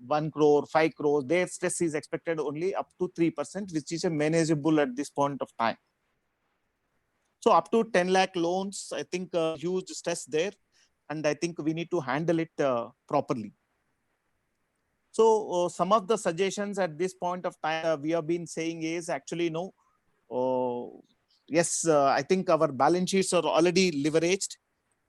1 crore, 5 crores, their stress is expected only up to 3%, which is a manageable at this point of time. So up to 10 lakh loans, I think huge stress there. And I think we need to handle it properly. So some of the suggestions at this point of time we have been saying is actually yes, I think our balance sheets are already leveraged.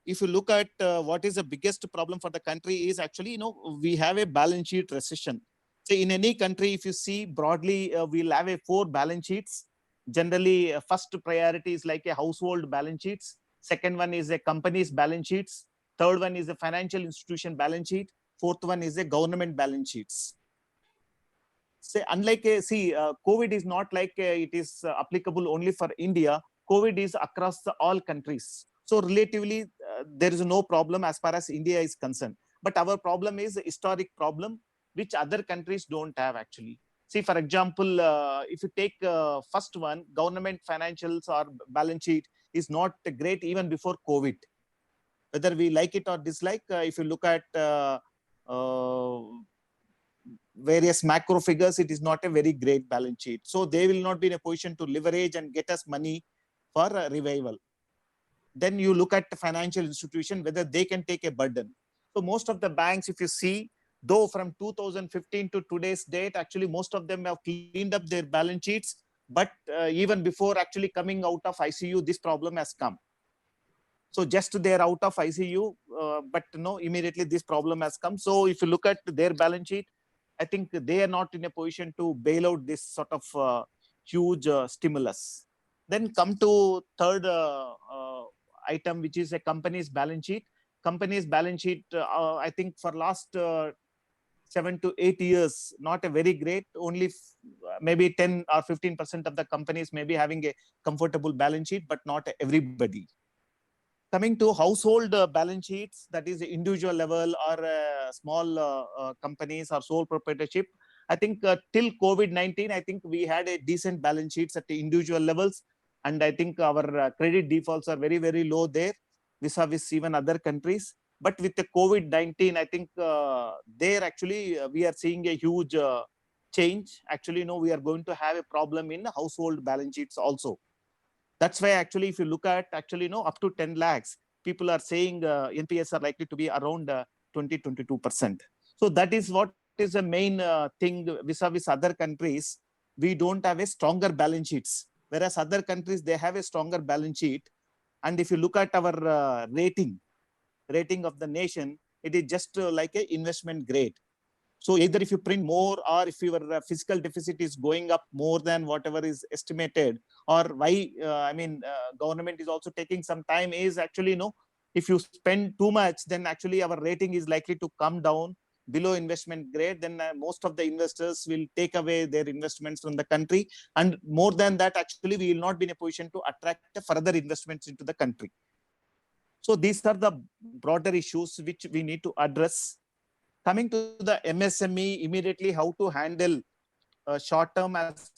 If you look at what is the biggest problem for the country is actually, we have a balance sheet recession. So in any country, if you see broadly, we'll have a 4 balance sheets. Generally, first priority is like a household balance sheets. Second one is a company's balance sheets. Third one is a financial institution balance sheet. Fourth one is a government balance sheets. Say, unlike COVID is not like it is applicable only for India. COVID is across all countries. So relatively, there is no problem as far as India is concerned. But our problem is a historic problem, which other countries don't have actually. See, for example, if you take first one, government financials or balance sheet is not great even before COVID. Whether we like it or dislike, if you look at various macro figures, it is not a very great balance sheet. So they will not be in a position to leverage and get us money for revival. Then you look at the financial institution, whether they can take a burden. So most of the banks, if you see, though from 2015 to today's date, actually most of them have cleaned up their balance sheets. But even before actually coming out of ICU, this problem has come. So just they're out of ICU, but immediately this problem has come. So if you look at their balance sheet, I think they are not in a position to bail out this sort of huge stimulus. Then come to third item, which is a company's balance sheet. Company's balance sheet, I think for last 7 to 8 years, not a very great, only maybe 10 or 15% of the companies may be having a comfortable balance sheet, but not everybody. Coming to household balance sheets, that is individual level or small companies or sole proprietorship. I think till COVID-19, I think we had a decent balance sheets at the individual levels. And I think our credit defaults are very, very low there, vis-a-vis even other countries. But with the COVID-19, I think there actually we are seeing a huge change. Actually, we are going to have a problem in household balance sheets also. That's why actually, if you look at actually, up to 10 lakhs, people are saying NPS are likely to be around 20-22%. So that is what is the main thing vis-a-vis other countries. We don't have a stronger balance sheets, whereas other countries, they have a stronger balance sheet. And if you look at our rating of the nation, it is just like a investment grade. So either if you print more, or if your fiscal deficit is going up more than whatever is estimated, or why, government is also taking some time, is actually, if you spend too much, then actually our rating is likely to come down below investment grade. Then most of the investors will take away their investments from the country. And more than that, actually, we will not be in a position to attract further investments into the country. So these are the broader issues which we need to address. Coming to the MSME, immediately how to handle short-term as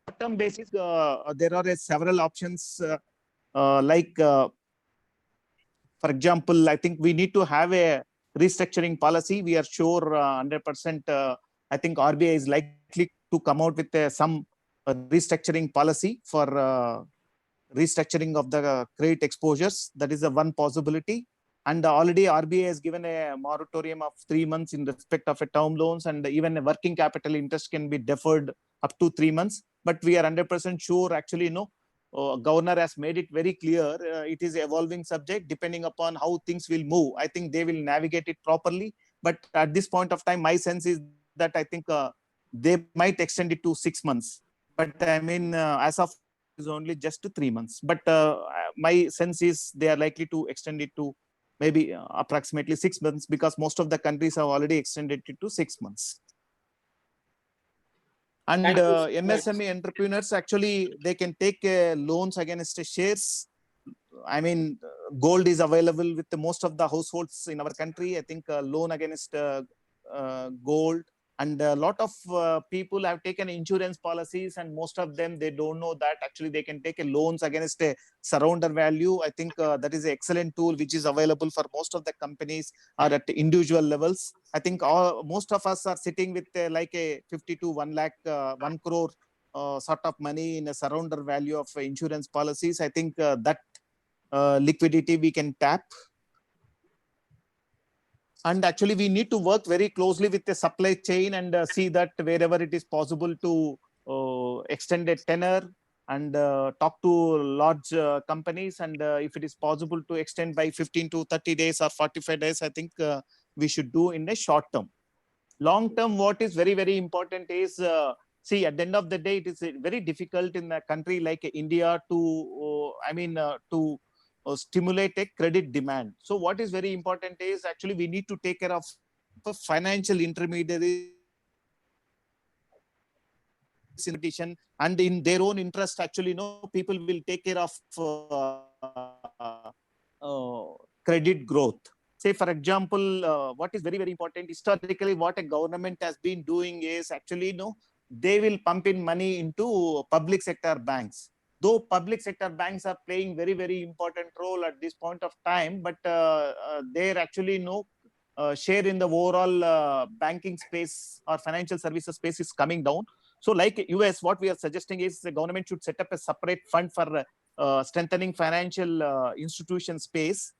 short-term basis, there are several options for example, I think we need to have a restructuring policy. We are sure 100%, I think RBI is likely to come out with some restructuring policy for restructuring of the credit exposures. That is the one possibility. And already RBI has given a moratorium of 3 months in respect of a term loans, and even a working capital interest can be deferred up to 3 months. But we are 100% sure, actually, governor has made it very clear. It is an evolving subject depending upon how things will move. I think they will navigate it properly. But at this point of time, my sense is that I think they might extend it to 6 months. But I mean, as of is only just 3 months. But my sense is they are likely to extend it to maybe approximately 6 months, because most of the countries have already extended it to 6 months. And MSME entrepreneurs, actually, they can take loans against shares. I mean, gold is available with most of the households in our country. I think loan against gold. And a lot of people have taken insurance policies, and most of them, they don't know that actually they can take a loans against a surrender value. I think that is an excellent tool which is available for most of the companies or at individual levels. I think most of us are sitting with like a 50 to 1 lakh, 1 crore sort of money in a surrender value of insurance policies. I think that liquidity we can tap. And actually, we need to work very closely with the supply chain and see that wherever it is possible to extend a tenor and talk to large companies. And if it is possible to extend by 15 to 30 days or 45 days, I think we should do in a short term. Long term, what is very, very important is, see, at the end of the day, it is very difficult in a country like India to, to stimulate a credit demand. So what is very important is actually we need to take care of financial intermediaries and in their own interest, actually, people will take care of credit growth. Say, for example, what is very, very important, historically, what a government has been doing is actually, they will pump in money into public sector banks. Though public sector banks are playing very, very important role at this point of time, but they're actually share in the overall banking space or financial services space is coming down. So like US, what we are suggesting is the government should set up a separate fund for strengthening financial institution space.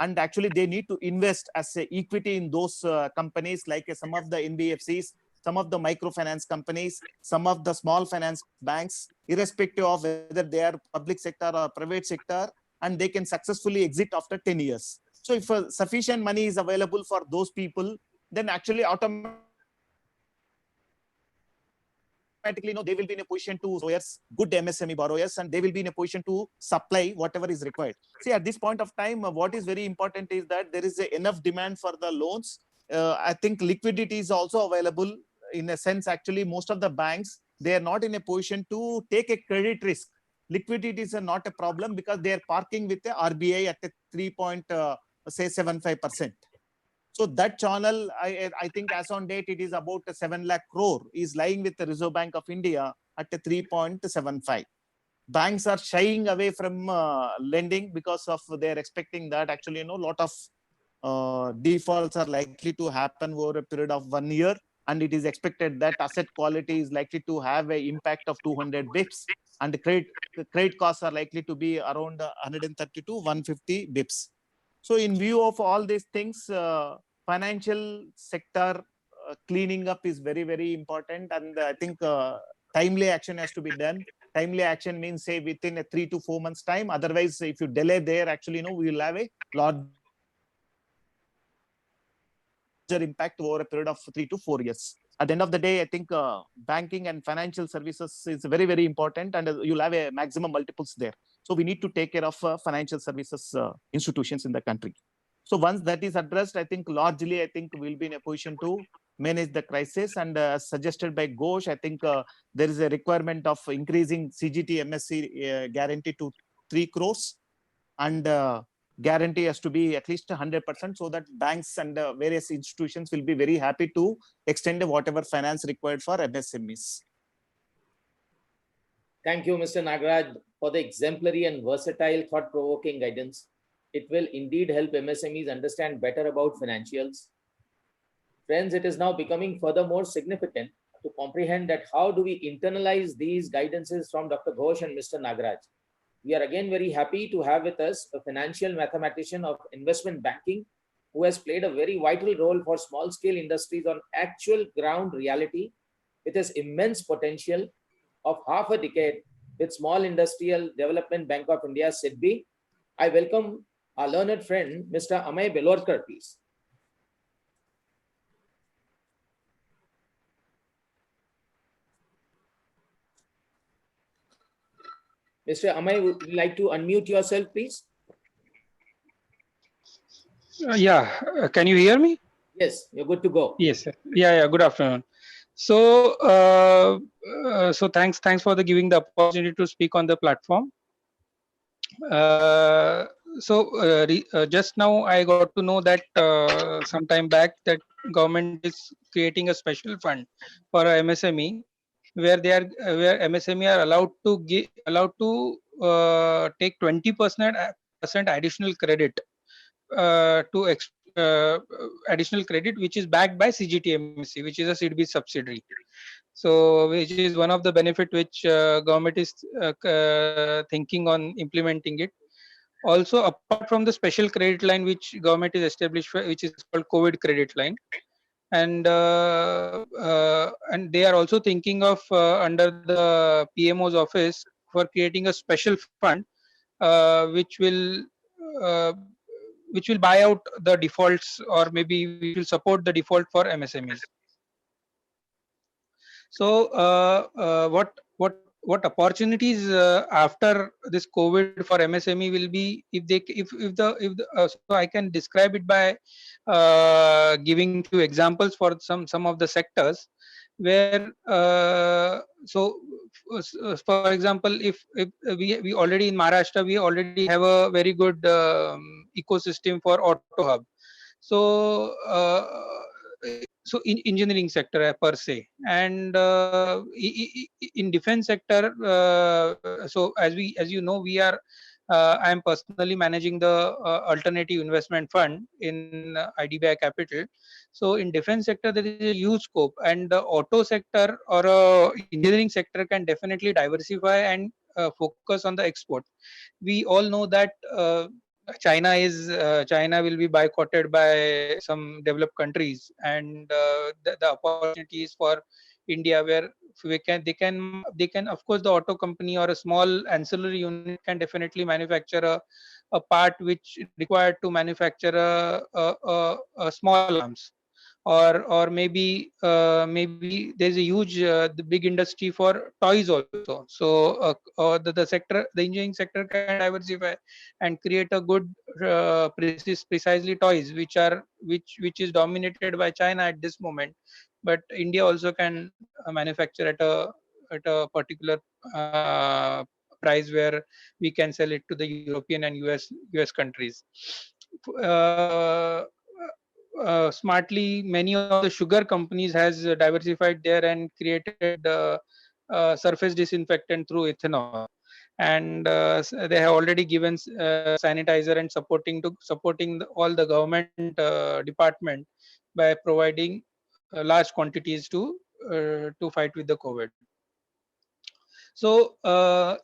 And actually they need to invest as a equity in those companies, like some of the NBFCs, some of the microfinance companies, some of the small finance banks, irrespective of whether they are public sector or private sector, and they can successfully exit after 10 years. So if sufficient money is available for those people, then actually automatically automatically, they will be in a position to borrowers, good MSME borrowers, and they will be in a position to supply whatever is required. See, at this point of time, what is very important is that there is enough demand for the loans. I think liquidity is also available. In a sense, actually, most of the banks, they are not in a position to take a credit risk. Liquidity is not a problem because they are parking with the RBI at a 3.75%. So that channel, I think as on date, it is about 7 lakh crore is lying with the Reserve Bank of India at a 3.75. Banks are shying away from lending because of they're expecting that actually, lot of defaults are likely to happen over a period of 1 year. And it is expected that asset quality is likely to have an impact of 200 bips. And the credit costs are likely to be around 130 to 150 bips. So in view of all these things, financial sector cleaning up is very, very important. And I think timely action has to be done. Timely action means, say, within a 3 to 4 months time. Otherwise, if you delay there, actually, we will have a larger impact over a period of 3 to 4 years. At the end of the day, I think banking and financial services is very, very important, and you'll have a maximum multiples there. So we need to take care of financial services institutions in the country. So once that is addressed, I think largely, I think we'll be in a position to manage the crisis. And as suggested by Ghosh, I think there is a requirement of increasing CGT MSC guarantee to 3 crores. And guarantee has to be at least 100%, so that banks and various institutions will be very happy to extend whatever finance required for MSMEs. Thank you, Mr. Nagaraj, for the exemplary and versatile thought-provoking guidance. It will indeed help MSMEs understand better about financials. Friends, it is now becoming furthermore significant to comprehend that how do we internalize these guidances from Dr. Ghosh and Mr. Nagaraj. We are again very happy to have with us a financial mathematician of investment banking who has played a very vital role for small-scale industries on actual ground reality with his immense potential of half a decade with Small Industrial Development Bank of India, SIDBI. I welcome our learned friend, Mr. Amay Belorkar, please. Mr. Amay, would you like to unmute yourself, please? Can you hear me? Yes, you're good to go. Yes, sir. Good afternoon. So, thanks for giving the opportunity to speak on the platform. Just now I got to know that some time back that government is creating a special fund for a MSME, where where MSME are allowed to take 20% additional credit additional credit, which is backed by CGT MSC, which is a SIDBI subsidiary. So, which is one of the benefit which government is thinking on implementing it. Also, apart from the special credit line which government is established for, which is called COVID credit line, and they are also thinking of under the PMO's office for creating a special fund which will buy out the defaults, or maybe we will support the default for MSMEs. So what opportunities after this COVID for MSME will be so I can describe it by giving few examples for some of the sectors where for example, if we already in Maharashtra, we already have a very good ecosystem for auto hub. So in engineering sector per se, and in defense sector, so as you know, we are I am personally managing the alternative investment fund in IDBI Capital. So in defense sector, there is a huge scope, and the auto sector or engineering sector can definitely diversify and focus on the export. We all know that China will be boycotted by some developed countries, and the opportunities for India, where they can of course, the auto company or a small ancillary unit can definitely manufacture a part which required to manufacture a small arms or maybe there's a huge the big industry for toys also. So the sector, the engineering sector can diversify and create a good precisely toys which is dominated by China at this moment, but India also can manufacture at a particular price where we can sell it to the European and US countries. Uh, Smartly, many of the sugar companies has diversified there and created surface disinfectant through ethanol, and they have already given sanitizer and supporting all the government department by providing large quantities to fight with the COVID. So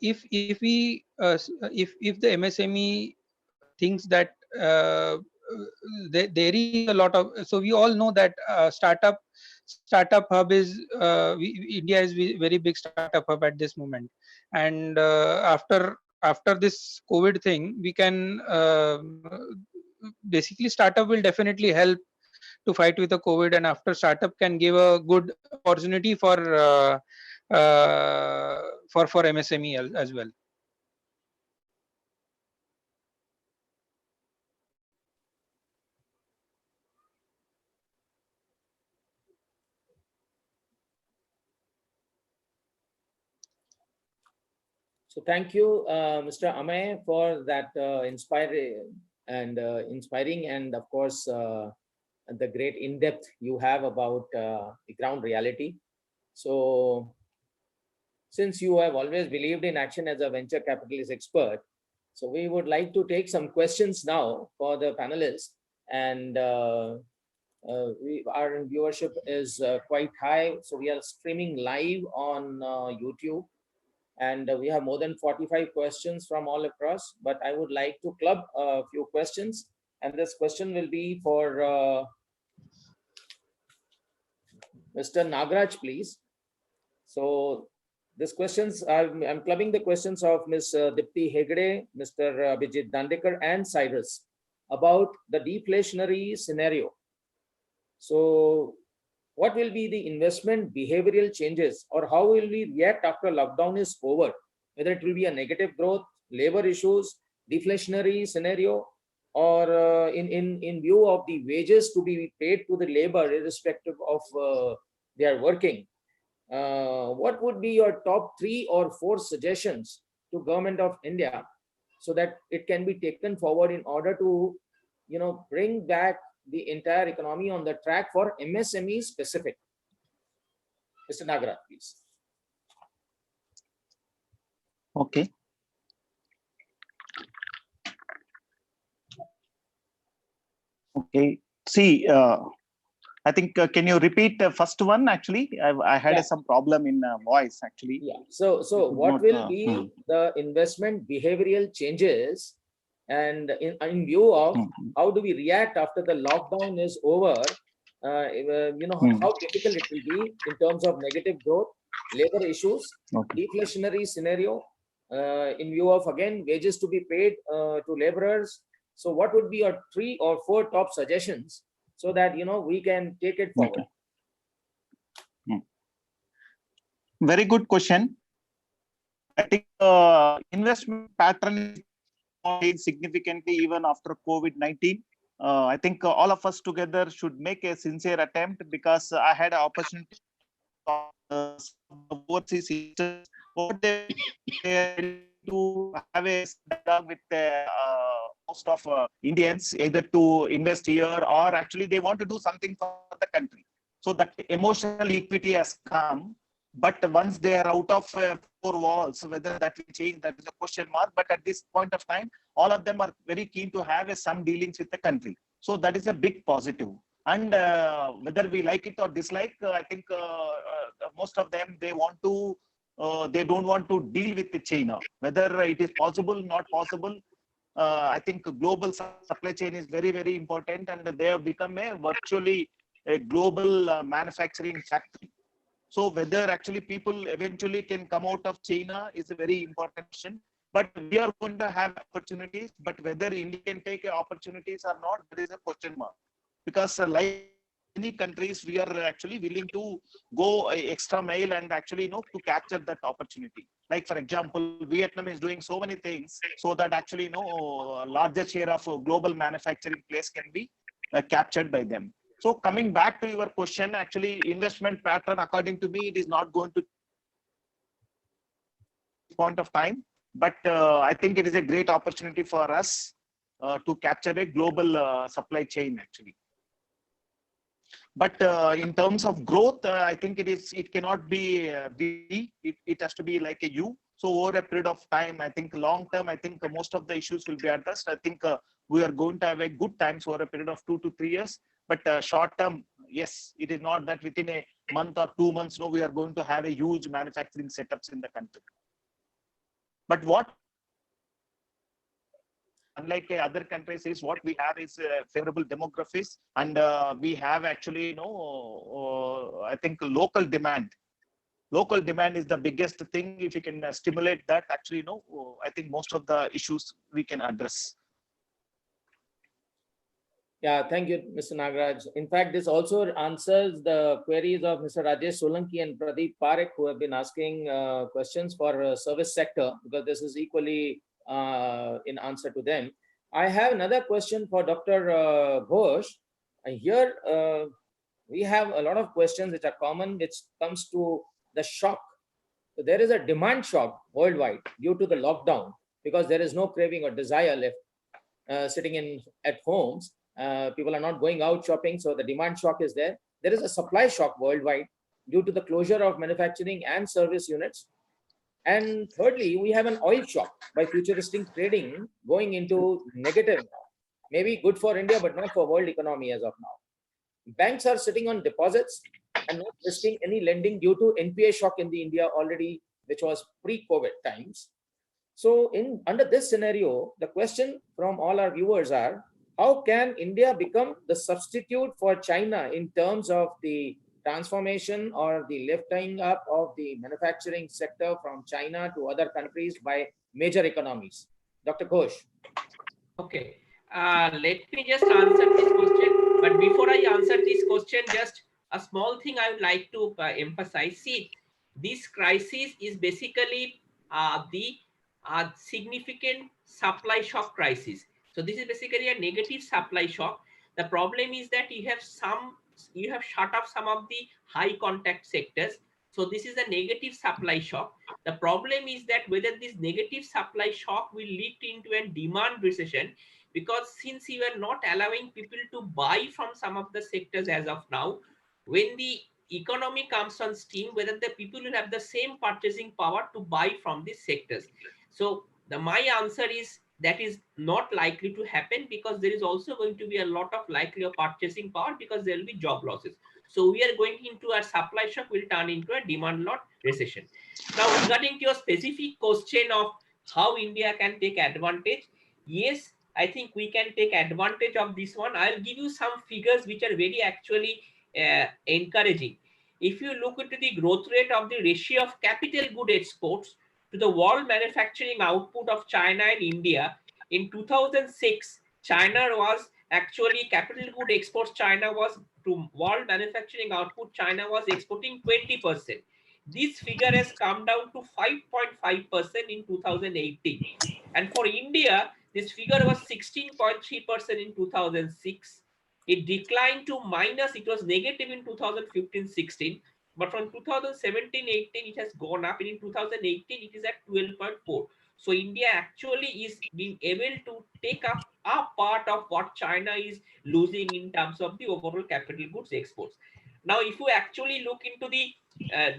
if we if the MSME thinks that there is a lot of, so we all know that startup hub is India is very big startup hub at this moment, and after this COVID thing, we can basically startup will definitely help to fight with the COVID, and after startup can give a good opportunity for MSME as well. So thank you, Mr. Amay, for that inspiring and of course the great in-depth you have about the ground reality. So since you have always believed in action as a venture capitalist expert, so we would like to take some questions now for the panelists, and our viewership is quite high, so we are streaming live on YouTube, and we have more than 45 questions from all across, but I would like to club a few questions, and this question will be for Mr. Nagraj, please. So this questions, I'm clubbing the questions of Ms. Dipti Hegde, Mr. Abhijit Dandekar, and Cyrus about the deflationary scenario. So what will be the investment behavioral changes, or how will we react after lockdown is over? Whether it will be a negative growth, labor issues, deflationary scenario, or in view of the wages to be paid to the labor irrespective of their working. What would be your top 3 or 4 suggestions to Government of India so that it can be taken forward in order to, bring back the entire economy on the track for MSME specific? Mr. Nagaraj, please. Okay. Okay. See, I think, can you repeat the first one? Actually, I had some problem in voice actually. Yeah. So what will be the investment behavioral changes, and in view of how do we react after the lockdown is over? How difficult it will be in terms of negative growth, labor issues, deflationary scenario, in view of again wages to be paid to laborers. So what would be your 3 or 4 top suggestions so that we can take it forward? Very good question. I think investment pattern changed significantly even after COVID-19. I think all of us together should make a sincere attempt, because I had an opportunity overseas to have a dialogue with most of Indians, either to invest here or actually they want to do something for the country. So that emotional equity has come. But once they are out of 4 walls, whether that will change, that is a question mark. But at this point of time, all of them are very keen to have some dealings with the country. So that is a big positive. And whether we like it or dislike, I think most of them, they don't want to deal with China. Whether it is possible, not possible, I think global supply chain is very, very important, and they have become virtually a global manufacturing factory. So whether actually people eventually can come out of China is a very important question. But we are going to have opportunities, but whether India can take opportunities or not, there is a question mark. Because like many countries we are actually willing to go a extra mile and actually to capture that opportunity. Like for example, Vietnam is doing so many things so that actually a larger share of global manufacturing place can be captured by them. So coming back to your question, actually investment pattern, according to me, it is not going to point of time, but I think it is a great opportunity for us to capture a global supply chain actually. But in terms of growth, I think it cannot be V, it has to be like a U. So over a period of time, I think long term, I think most of the issues will be addressed. I think we are going to have a good times over a period of 2 to 3 years. But short term, yes, it is not that within a month or 2 months, no, we are going to have a huge manufacturing setups in the country. But what, unlike other countries, is what we have is favorable demographics, and we have actually, I think local demand. Local demand is the biggest thing. If you can stimulate that, actually, I think most of the issues we can address. Yeah, thank you, Mr. Nagaraj. In fact, this also answers the queries of Mr. Rajesh Solanki and Pradeep Parekh, who have been asking questions for service sector, because this is equally in answer to them. I have another question for Dr. Ghosh. Here, we have a lot of questions which are common, which comes to the shock. So there is a demand shock worldwide due to the lockdown, because there is no craving or desire left sitting at homes. People are not going out shopping, so the demand shock is there. There is a supply shock worldwide due to the closure of manufacturing and service units. And thirdly, we have an oil shock by futuristic trading going into negative now. Maybe good for India, but not for world economy as of now. Banks are sitting on deposits and not risking any lending due to NPA shock in the India already, which was pre-COVID times. So under this scenario, the question from all our viewers are, how can India become the substitute for China in terms of the transformation or the lifting up of the manufacturing sector from China to other countries by major economies? Dr. Ghosh. Okay, let me just answer this question. But before I answer this question, just a small thing I would like to emphasize. See, this crisis is basically the significant supply shock crisis. So this is basically a negative supply shock. The problem is that you have shut off some of the high contact sectors. So this is a negative supply shock. The problem is that whether this negative supply shock will lead into a demand recession, because since you are not allowing people to buy from some of the sectors as of now, when the economy comes on steam, whether the people will have the same purchasing power to buy from these sectors. So my answer is that is not likely to happen, because there is also going to be a lot of likely of purchasing power, because there will be job losses. So we are going into a supply shock will turn into a demand lot recession. Now, regarding to your specific question of how India can take advantage, yes, I think we can take advantage of this one. I'll give you some figures which are very actually encouraging. If you look into the growth rate of the ratio of capital good exports to the world manufacturing output of China and India, in 2006, China was actually capital good exports. China was to world manufacturing output. China was exporting 20%. This figure has come down to 5.5% in 2018. And for India, this figure was 16.3% in 2006. It declined to minus, it was negative in 2015-16. But from 2017-18, it has gone up. And in 2018, it is at 12.4. So India actually is being able to take up a part of what China is losing in terms of the overall capital goods exports. Now, if you actually look into the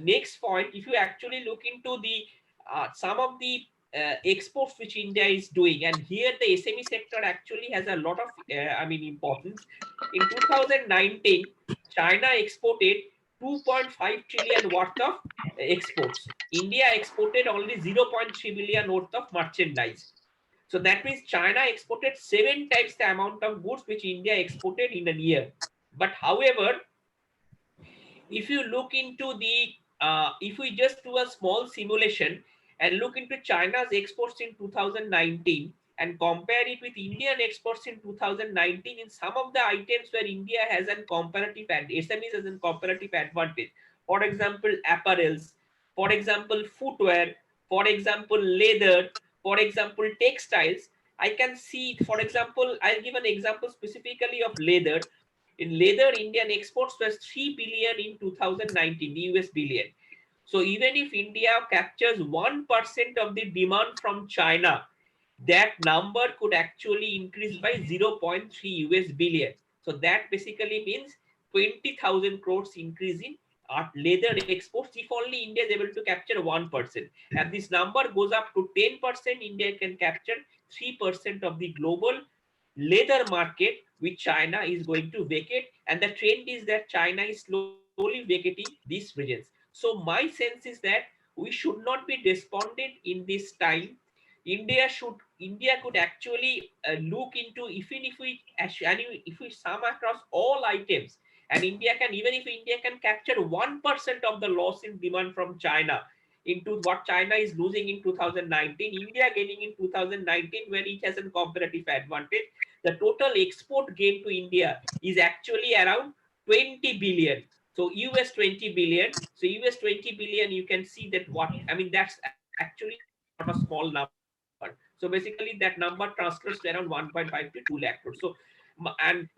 next point, if you actually look into the some of the exports which India is doing, and here the SME sector actually has a lot of importance. In 2019, China exported 2.5 trillion worth of exports. India exported only 0.3 billion worth of merchandise. So that means China exported 7 times the amount of goods which India exported in a year. But however, if you look into the, if we just do a small simulation and look into China's exports in 2019, and compare it with Indian exports in 2019, in some of the items where India has a comparative and SMEs has a comparative advantage. For example, apparels, for example, footwear, for example, leather, for example, textiles. I can see, for example, I'll give an example specifically of leather. In leather, Indian exports was 3 billion in 2019, US billion. So even if India captures 1% of the demand from China, that number could actually increase by 0.3 US billion. So that basically means 20,000 crores increase in leather exports if only India is able to capture 1%. And this number goes up to 10%, India can capture 3% of the global leather market, which China is going to vacate. And the trend is that China is slowly vacating these regions. So my sense is that we should not be despondent in this time. India could actually look into, if we sum across all items, and India can, even if India can capture 1% of the loss in demand from China into what China is losing in 2019, India gaining in 2019 when it has a comparative advantage, the total export gain to India is actually around 20 billion. So US 20 billion. So US 20 billion, you can see that what, I mean, that's actually not a small number. So basically that number translates to around 1.5 to 2 lakh crores. So, and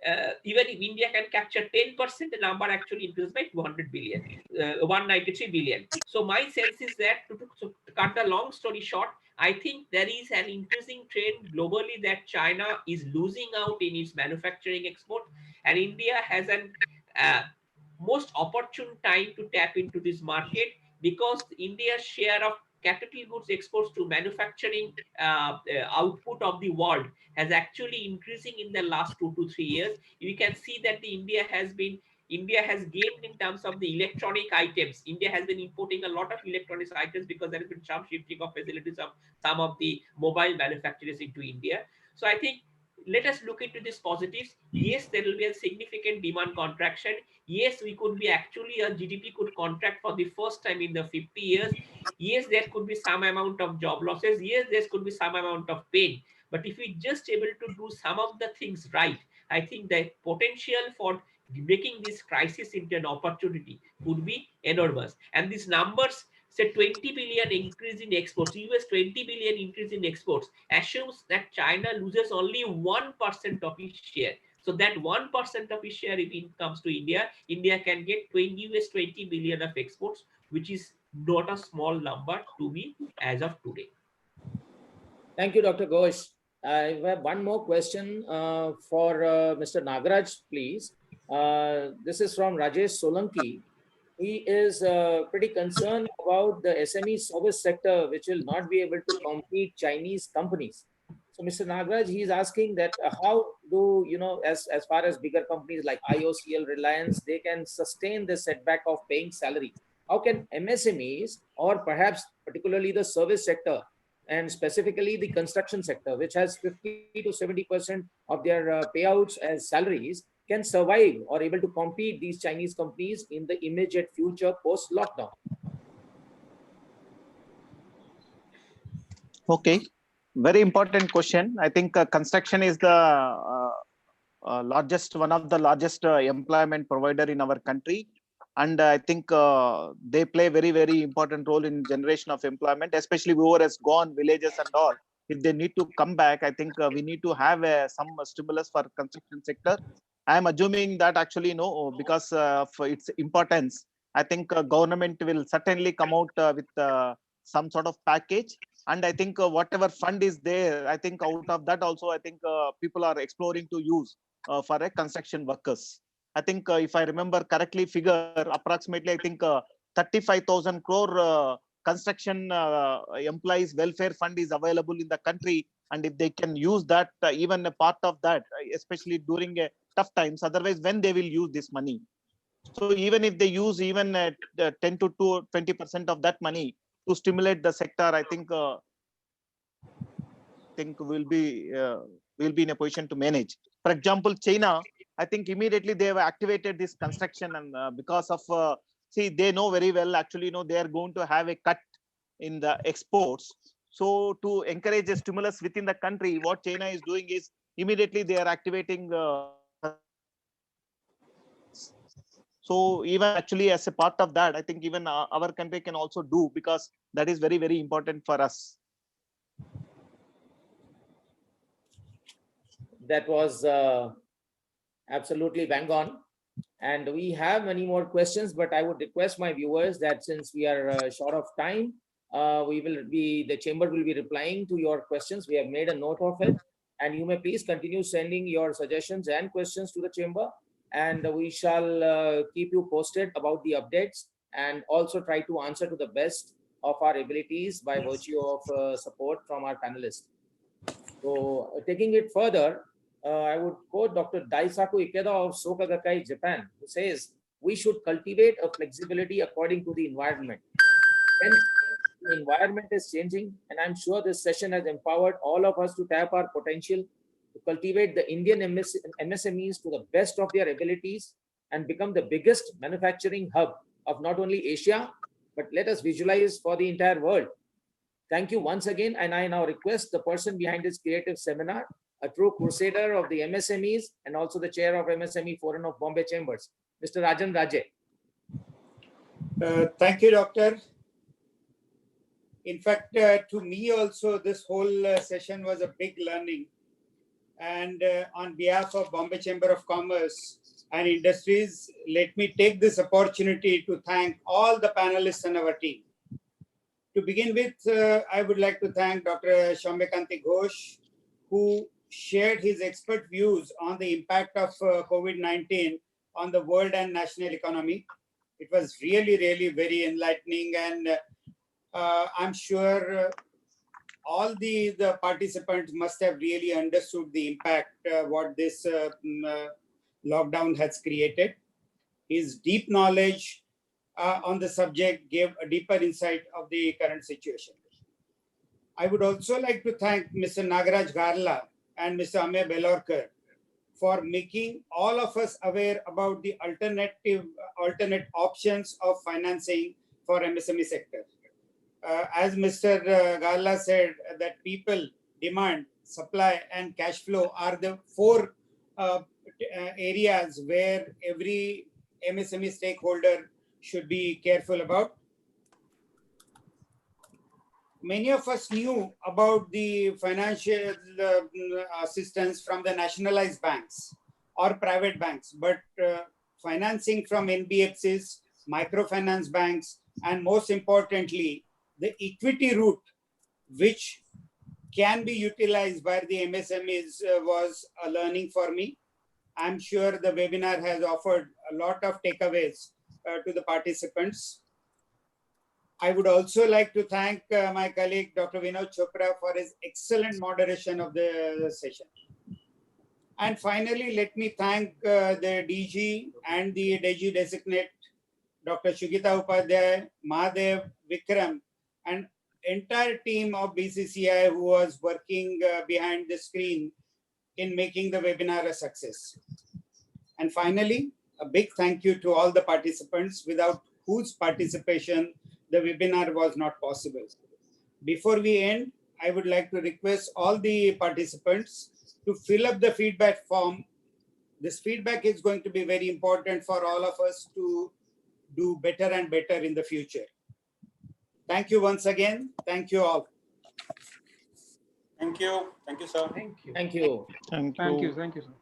even if India can capture 10%, the number actually increases by 200 billion, 193 billion. So my sense is that, to cut the long story short, I think there is an increasing trend globally that China is losing out in its manufacturing export, and India has an most opportune time to tap into this market, because India's share of capital goods exports to manufacturing output of the world has actually increasing in the last 2 to 3 years. You can see that India has gained in terms of the electronic items. India has been importing a lot of electronics items because there has been some shifting of facilities of some of the mobile manufacturers into India. So I think let us look into these positives. Yes, there will be a significant demand contraction. Yes, we could be actually, a GDP could contract for the first time in the 50 years. Yes, there could be some amount of job losses. Yes, there could be some amount of pain. But if we just able to do some of the things right, I think the potential for making this crisis into an opportunity could be enormous. And these numbers, say 20 billion increase in exports, US 20 billion increase in exports, assumes that China loses only 1% of its share. So that 1% of its share, if it comes to India, India can get US 20 billion of exports, which is not a small number to me as of today. Thank you, Dr. Ghosh. I have one more question for Mr. Nagaraj, please. This is from Rajesh Solanki. He is pretty concerned about the SME service sector, which will not be able to compete Chinese companies. So, Mr. Nagaraj, he is asking that how do, as far as bigger companies like IOCL, Reliance, they can sustain the setback of paying salary. How can MSMEs, or perhaps particularly the service sector, and specifically the construction sector, which has 50 to 70% of their payouts as salaries, can survive or able to compete these Chinese companies in the immediate future post-lockdown? Okay, very important question. I think construction is the one of the largest employment provider in our country. And I think they play very, very important role in generation of employment, especially whoever has gone villages and all. If they need to come back, I think we need to have some stimulus for construction sector. I am assuming that actually, no, because of its importance, I think government will certainly come out with some sort of package. And I think whatever fund is there, I think out of that also, I think people are exploring to use for a construction workers. I think if I remember correctly, figure approximately, I think 35,000 crore construction employees welfare fund is available in the country. And if they can use that, even a part of that, especially during tough times, otherwise when they will use this money. So even if they use even 10 to 20% of that money to stimulate the sector, I think we'll be in a position to manage. For example, China, I think immediately they have activated this construction, and because of see, they know very well actually, they are going to have a cut in the exports. So to encourage a stimulus within the country, what China is doing is immediately they are activating. So even actually as a part of that, I think even our country can also do, because that is very, very important for us. That was absolutely bang on. And we have many more questions, but I would request my viewers that since we are short of time, the chamber will be replying to your questions. We have made a note of it, and you may please continue sending your suggestions and questions to the chamber, and we shall keep you posted about the updates and also try to answer to the best of our abilities by virtue of support from our panelists. So taking it further, I would quote Dr. Daisaku Ikeda of Soka Gakkai, Japan, who says, we should cultivate a flexibility according to the environment. When the environment is changing, and I'm sure this session has empowered all of us to tap our potential to cultivate the Indian MSMEs to the best of their abilities and become the biggest manufacturing hub of not only Asia, but let us visualize for the entire world. Thank you once again, and I now request the person behind this creative seminar, a true crusader of the MSMEs and also the chair of MSME Forum of Bombay Chambers, Mr. Rajan Raje. Thank you, Doctor. In fact, to me also, this whole session was a big learning. And on behalf of Bombay Chamber of Commerce and Industries, let me take this opportunity to thank all the panelists and our team. To begin with, I would like to thank Dr. Shambhakanti Ghosh, who shared his expert views on the impact of COVID-19 on the world and national economy. It was really, really very enlightening, and I'm sure all the participants must have really understood the impact what this lockdown has created. His deep knowledge on the subject gave a deeper insight of the current situation. I would also like to thank Mr. Nagaraj Garla and Mr. Amey Belorkar for making all of us aware about the alternate options of financing for MSME sector. As Mr. Garla said, that people, demand, supply, and cash flow are the four areas where every MSME stakeholder should be careful about. Many of us knew about the financial assistance from the nationalized banks or private banks, but financing from NBFCs, microfinance banks, and most importantly, the equity route, which can be utilized by the MSMEs, was a learning for me. I'm sure the webinar has offered a lot of takeaways to the participants. I would also like to thank my colleague, Dr. Vinod Chopra, for his excellent moderation of the session. And finally, let me thank the DG and the DG designate, Dr. Shugita Upadhyay, Mahadev, Vikram, and entire team of BCCI who was working behind the screen in making the webinar a success. And finally, a big thank you to all the participants, without whose participation the webinar was not possible. Before we end, I would like to request all the participants to fill up the feedback form. This feedback is going to be very important for all of us to do better and better in the future. Thank you once again. Thank you all. Thank you. Thank you, sir. Thank you. Thank you, sir.